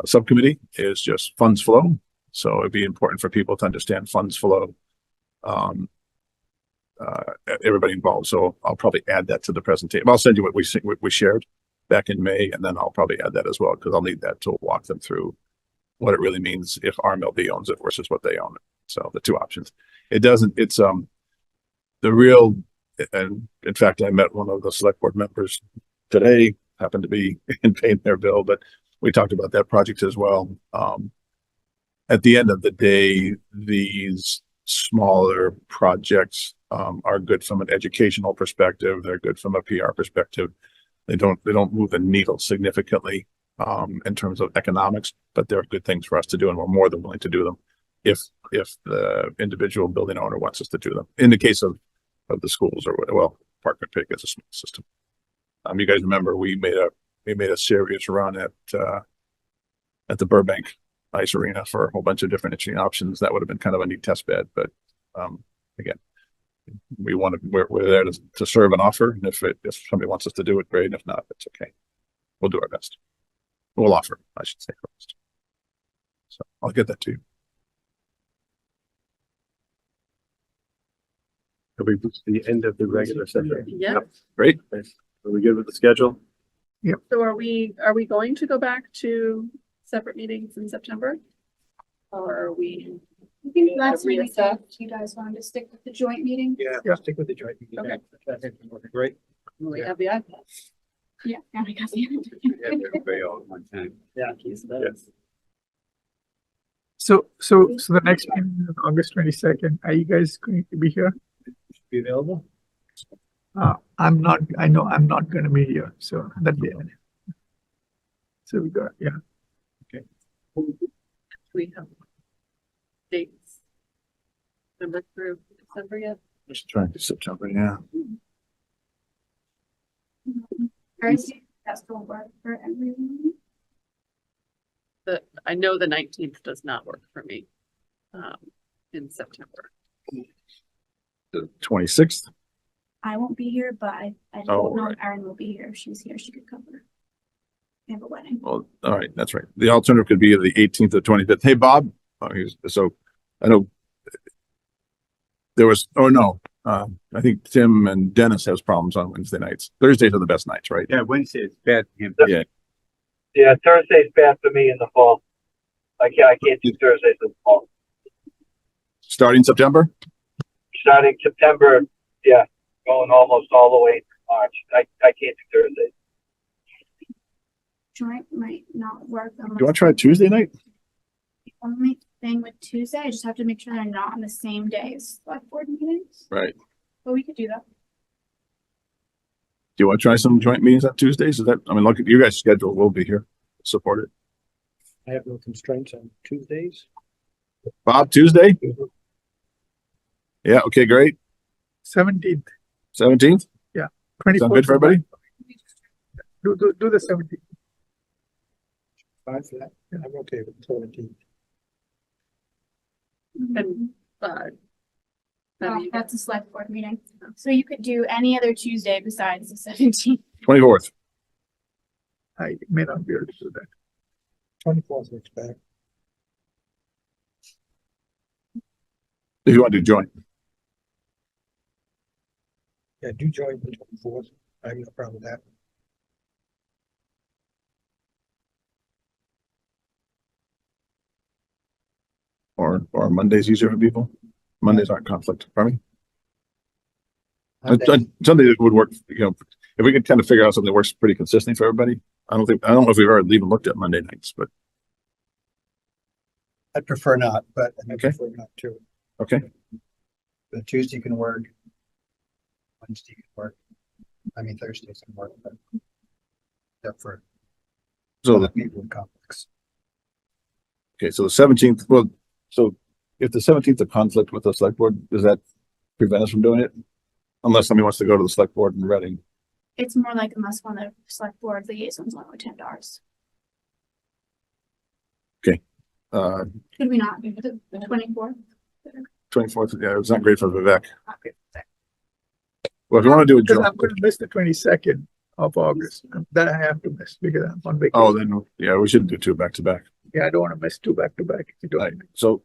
Speaker 3: subcommittee is just funds flow. So it'd be important for people to understand funds flow. Everybody involved. So I'll probably add that to the presentation. I'll send you what we shared back in May, and then I'll probably add that as well, because I'll need that to walk them through what it really means if RMLD owns it versus what they own it. So the 2 options. It's the real, and in fact, I met one of the select board members today, happened to be in paying their bill, but we talked about that project as well. At the end of the day, these smaller projects are good from an educational perspective. They're good from a PR perspective. They don't move the needle significantly in terms of economics, but they're good things for us to do, and we're more than willing to do them if the individual building owner wants us to do them. In the case of the schools, or well, Park Pick is a small system. You guys remember we made a serious run at the Burbank Ice Arena for a whole bunch of different interesting options. That would have been kind of a neat test bed, but again, we're there to serve an offer, and if somebody wants us to do it, great. And if not, it's okay. We'll do our best. We'll offer, I should say, first. So I'll get that to you.
Speaker 1: Have we reached the end of the regular session?
Speaker 6: Yeah.
Speaker 1: Yep.
Speaker 3: Great.
Speaker 1: Are we good with the schedule?
Speaker 6: So are we going to go back to separate meetings in September? Or are we?
Speaker 13: I think last meeting, you guys wanted to stick with the joint meeting?
Speaker 4: Yeah. Stick with the joint meeting.
Speaker 6: Okay.
Speaker 4: I think it's working great.
Speaker 6: We have the iPad.
Speaker 13: Yeah. I guess.
Speaker 2: So the next meeting is August 22nd. Are you guys going to be here?
Speaker 4: Be available?
Speaker 2: I'm not. I know I'm not going to be here. So that day. So we got
Speaker 6: We have dates. Remember through December yet?
Speaker 3: Just trying to September, yeah.
Speaker 13: Thursday, rest will work for everyone.
Speaker 6: I know the 19th does not work for me, in September.
Speaker 3: The 26th.
Speaker 13: I won't be here, but I
Speaker 3: Oh,
Speaker 13: don't know
Speaker 3: right.
Speaker 13: if Erin will be here. If she's here, she could cover. We have a wedding.
Speaker 3: Well, all right, that's right. The alternative could be the 18th or 25th. Hey, Bob. So I know there was, oh no, I think Tim and Dennis has problems on Wednesday nights. Thursdays are the best nights, right?
Speaker 1: Yeah, Wednesday is bad for him.
Speaker 3: Yeah.
Speaker 11: Yeah, Thursday's bad for me in the fall. I can't do Thursdays in the fall.
Speaker 3: Starting September?
Speaker 11: Starting September, yeah, going almost all the way to March. I can't do Thursdays.
Speaker 13: Joint might not work.
Speaker 3: Do you want to try Tuesday night?
Speaker 13: The only thing with Tuesday, I just have to make sure they're not on the same day as select board meetings.
Speaker 3: Right.
Speaker 13: But we could do that.
Speaker 3: Do you want to try some joint meetings on Tuesdays? Is that, I mean, look at you guys' schedule. We'll be here. Support it.
Speaker 4: I have no constraints on Tuesdays.
Speaker 3: Bob, Tuesday? Yeah, okay, great.
Speaker 2: 17th,
Speaker 3: 17th?
Speaker 2: 24th.
Speaker 3: Sound good for everybody?
Speaker 2: Do the 17th.
Speaker 4: Fine for that. I'm okay with 17th.
Speaker 6: And,
Speaker 13: Oh, that's a select board meeting. So you could do any other Tuesday besides the 17th.
Speaker 3: 24th.
Speaker 2: I may not be able to do that.
Speaker 4: 24th looks better.
Speaker 3: If you want to do joint.
Speaker 4: Yeah, do join the 24th. I have no problem with that.
Speaker 3: Or Monday's easier for people. Mondays aren't conflict. Pardon me? Something that would work, you know, if we could kind of figure out something that works pretty consistently for everybody. I don't know if we've ever even looked at Monday nights, but
Speaker 8: I'd prefer not, but
Speaker 4: I
Speaker 3: Okay.
Speaker 4: prefer not to.
Speaker 3: okay.
Speaker 8: the Tuesday can work. Wednesday can work. I mean, Thursdays can work, but except for
Speaker 3: So,
Speaker 8: other people in conflicts.
Speaker 3: okay, so the 17th, well, so if the 17th is a conflict with the select board, does that prevent us from doing it? Unless somebody wants to go to the select board in Reading.
Speaker 13: It's more like unless one of the select board liaisons want to attend ours. Could we not do the 24th?
Speaker 3: 24th, yeah, it's not great for Vivek. Well, if you want to do a
Speaker 2: Because
Speaker 3: joint,
Speaker 2: I'm going to miss the 22nd of August. That I have to miss because I'm on vacation.
Speaker 3: oh, then, yeah, we shouldn't do two back to back.
Speaker 2: Yeah, I don't want to miss two back to back. If you don't-
Speaker 3: Right, so,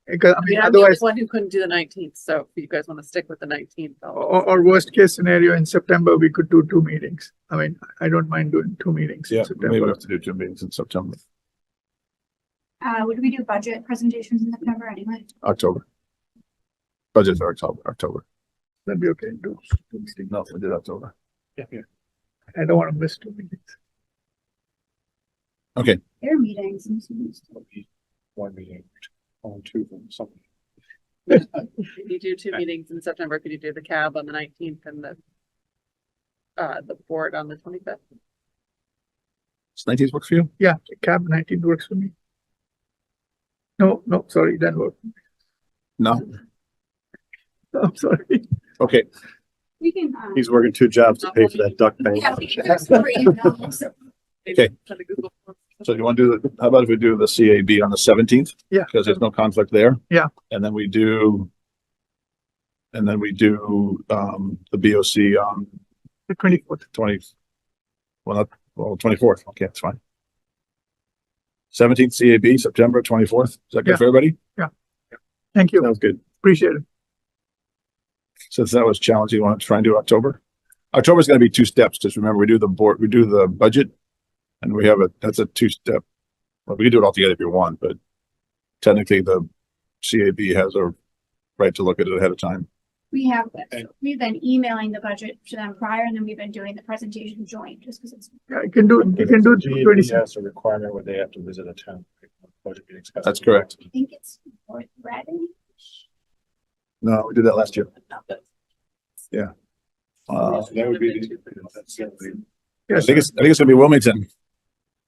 Speaker 2: Because I mean,
Speaker 6: I'm the only
Speaker 2: otherwise,
Speaker 6: one who couldn't do the 19th, so if you guys want to stick with the 19th,
Speaker 2: or worst case scenario in September, we could do two meetings. I mean, I don't mind doing two meetings
Speaker 3: yeah,
Speaker 2: in
Speaker 3: maybe we
Speaker 2: September.
Speaker 3: have to do two meetings in September,
Speaker 13: Would we do budget presentations in September anyway?
Speaker 3: October. Budgets are October.
Speaker 2: That'd be okay. Do two meetings.
Speaker 3: No, we did October.
Speaker 2: I don't want to miss two meetings.
Speaker 3: Okay,
Speaker 13: Their meetings. and
Speaker 4: One meeting on two from something.
Speaker 6: if you do two meetings in September, could you do the cab on the 19th and the board on the 25th?
Speaker 3: does 19th work for you?
Speaker 2: Yeah, cab 19 works for me. No, sorry, that work.
Speaker 3: No?
Speaker 2: I'm sorry.
Speaker 3: Okay,
Speaker 13: We can.
Speaker 1: He's working two jobs to pay for that duck bank.
Speaker 13: Yeah, we can do some free emails.
Speaker 3: Okay.
Speaker 6: Send a Google form.
Speaker 3: so you want to do how about if we do the CAB on the 17th?
Speaker 2: Yeah.
Speaker 3: Because there's no conflict there.
Speaker 2: Yeah.
Speaker 3: And then we do the BOC on
Speaker 2: The 24th.
Speaker 3: 24th. Okay, that's fine. 17th CAB, September 24th. Is that good
Speaker 2: Yeah.
Speaker 3: for everybody?
Speaker 2: Thank you.
Speaker 3: Sounds good.
Speaker 2: Appreciate it.
Speaker 3: Since that was challenging, you want to try and do October? October is going to be two steps. Just remember, we do the budget and that's a two-step. Well, we can do it all together if you want, but technically the CAB has a right to look at it ahead of time.
Speaker 13: We've been emailing the budget to them prior, and then we've been doing the presentation joint, just because it's.
Speaker 2: Yeah, you can do 26.
Speaker 12: That's a requirement where they have to visit a town. Budget meetings.
Speaker 3: That's correct.
Speaker 13: I think it's for Reading.
Speaker 3: No, we did that last year. Yeah.
Speaker 12: So that would be that's
Speaker 3: I
Speaker 2: Yes,
Speaker 3: think it's going to be Wilmington.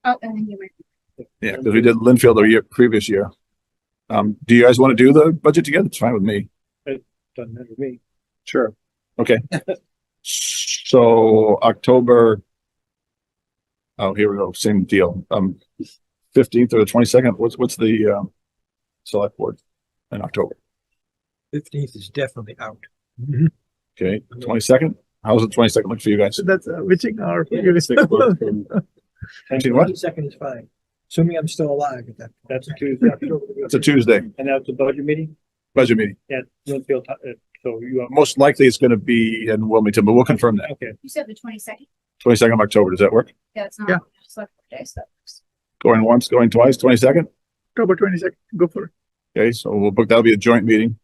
Speaker 13: Oh, I think you might.
Speaker 3: Yeah, because we did Linfield the previous year. Do you guys want to do the budget together? It's fine with me.
Speaker 4: Doesn't matter to me.
Speaker 3: Sure. Okay. So October Oh, here we go. Same deal. 15th or the 22nd. What's the select board in October?
Speaker 7: 15th is definitely out.
Speaker 3: Okay, 22nd. How's the 22nd look for you guys?
Speaker 2: So that's witching hour for you.
Speaker 7: 22nd is fine, assuming I'm still alive at that.
Speaker 4: That's a Tuesday.
Speaker 3: It's a Tuesday,
Speaker 4: And that's a budget meeting?
Speaker 3: budget meeting.
Speaker 4: Yeah, Municipal, so you,
Speaker 3: Most likely it's going to be in Wilmington, but we'll confirm that.
Speaker 4: okay.
Speaker 13: You said the 22nd.
Speaker 3: 22nd of October. Does that work?
Speaker 13: Yeah, it's not.
Speaker 2: Yeah.
Speaker 13: Select board day, so that works.
Speaker 3: Going once, going twice, 22nd?
Speaker 2: October 22nd, go for it.
Speaker 3: Okay, so we'll book, that'll be a joint meeting.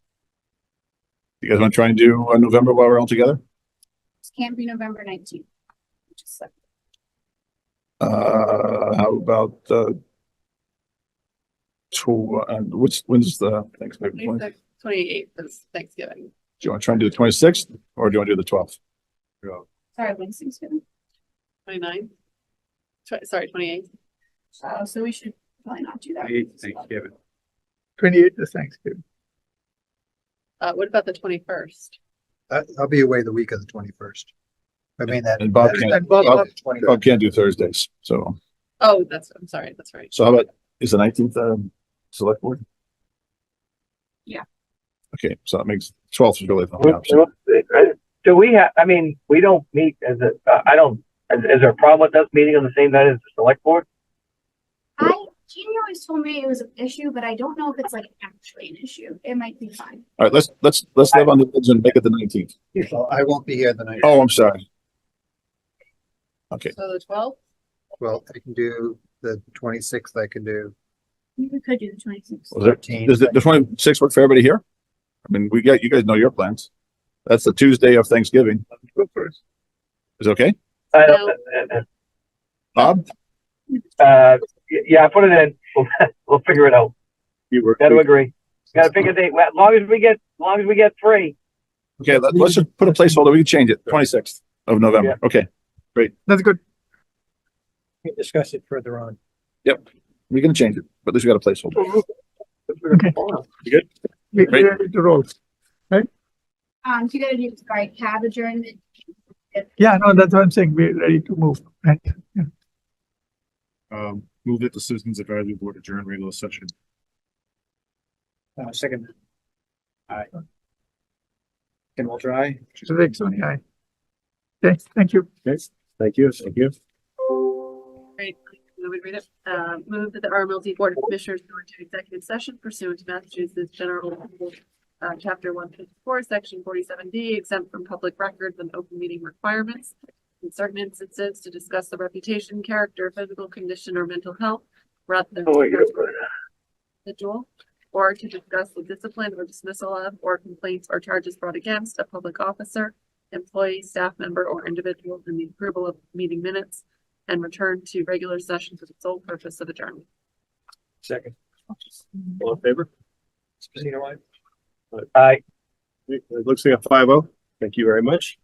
Speaker 3: You guys want to try and do November while we're all together?
Speaker 13: This can't be November 19th. Which is like,
Speaker 3: How about, when's the Thanksgiving? Do
Speaker 6: 28th is Thanksgiving.
Speaker 3: you want to try and do the 26th or do you want to do the 12th?
Speaker 13: sorry, when's Thanksgiving?
Speaker 6: 29th. Sorry, 28th.
Speaker 13: So we should probably not do that.
Speaker 12: Thanksgiving.
Speaker 2: 28th is Thanksgiving.
Speaker 6: What about the 21st?
Speaker 8: I'll be away the week of the 21st. I mean, that.
Speaker 3: And Bob
Speaker 8: that-
Speaker 3: can't,
Speaker 2: And Bob-
Speaker 3: Bob can't do Thursdays, so,
Speaker 6: Oh, I'm sorry, that's right.
Speaker 3: so how about, is the 19th, select board?
Speaker 13: Yeah.
Speaker 3: Okay, so that makes 12th is really the only option.
Speaker 11: Do we have, I mean, we don't meet as a, is there a problem with us meeting on the same night as the select board?
Speaker 13: Jeannie always told me it was an issue, but I don't know if it's like actually an issue. It might be fine.
Speaker 3: All right, let's live on the edge and make it the 19th.
Speaker 8: Well, I won't be here the night.
Speaker 3: Oh, I'm sorry. Okay,
Speaker 6: So the 12th?
Speaker 8: Well, I can do the 26th. I can do
Speaker 13: We could do the 26th.
Speaker 3: was there,
Speaker 8: 13th.
Speaker 3: does the 26th work for everybody here? I mean, you guys know your plans. That's the Tuesday of Thanksgiving.
Speaker 2: Go for it.
Speaker 3: Is it okay?
Speaker 11: I don't,
Speaker 3: Bob?
Speaker 11: yeah, put it in. We'll figure it out.
Speaker 1: You work.
Speaker 11: Got to agree. Got to pick a date. As long as we get 3.
Speaker 3: Okay, let's just put a placeholder. We can change it. 26th of November. Okay,
Speaker 2: That's good.
Speaker 4: We can discuss it further on.
Speaker 3: we can change it, but at least we got a placeholder.
Speaker 2: Okay.
Speaker 3: You good?
Speaker 2: We're
Speaker 3: Great.
Speaker 2: ready to roll.
Speaker 13: So you gotta do, right, have adjournment.
Speaker 2: Yeah, no, that's what I'm saying. We're ready to move, right? Yeah.
Speaker 12: Move that the Citizens Advisory Board adjourn regular session.
Speaker 4: Second. Aye. Ken Walter, aye.
Speaker 2: So Rick, Sony, aye. Okay, thank you.
Speaker 1: Okay, thank you, thank you.
Speaker 6: Great. Let me read it. Move that the RMLD Board of Commissioners go into executive session pursuant to Massachusetts General Law, Chapter 154, Section 47D, exempt from public records and open meeting requirements. In certain instances, to discuss the reputation, character, physical condition, or mental health, rather than individual, or to discuss the discipline or dismissal of, or complaints or charges brought against a public officer, employee, staff member, or individual in the approval of meeting minutes, and return to regular session for the sole purpose of adjournment.
Speaker 4: Second.
Speaker 1: All in favor?
Speaker 4: Spacino, aye.
Speaker 11: Aye.
Speaker 1: It looks like a 5-0. Thank you very much.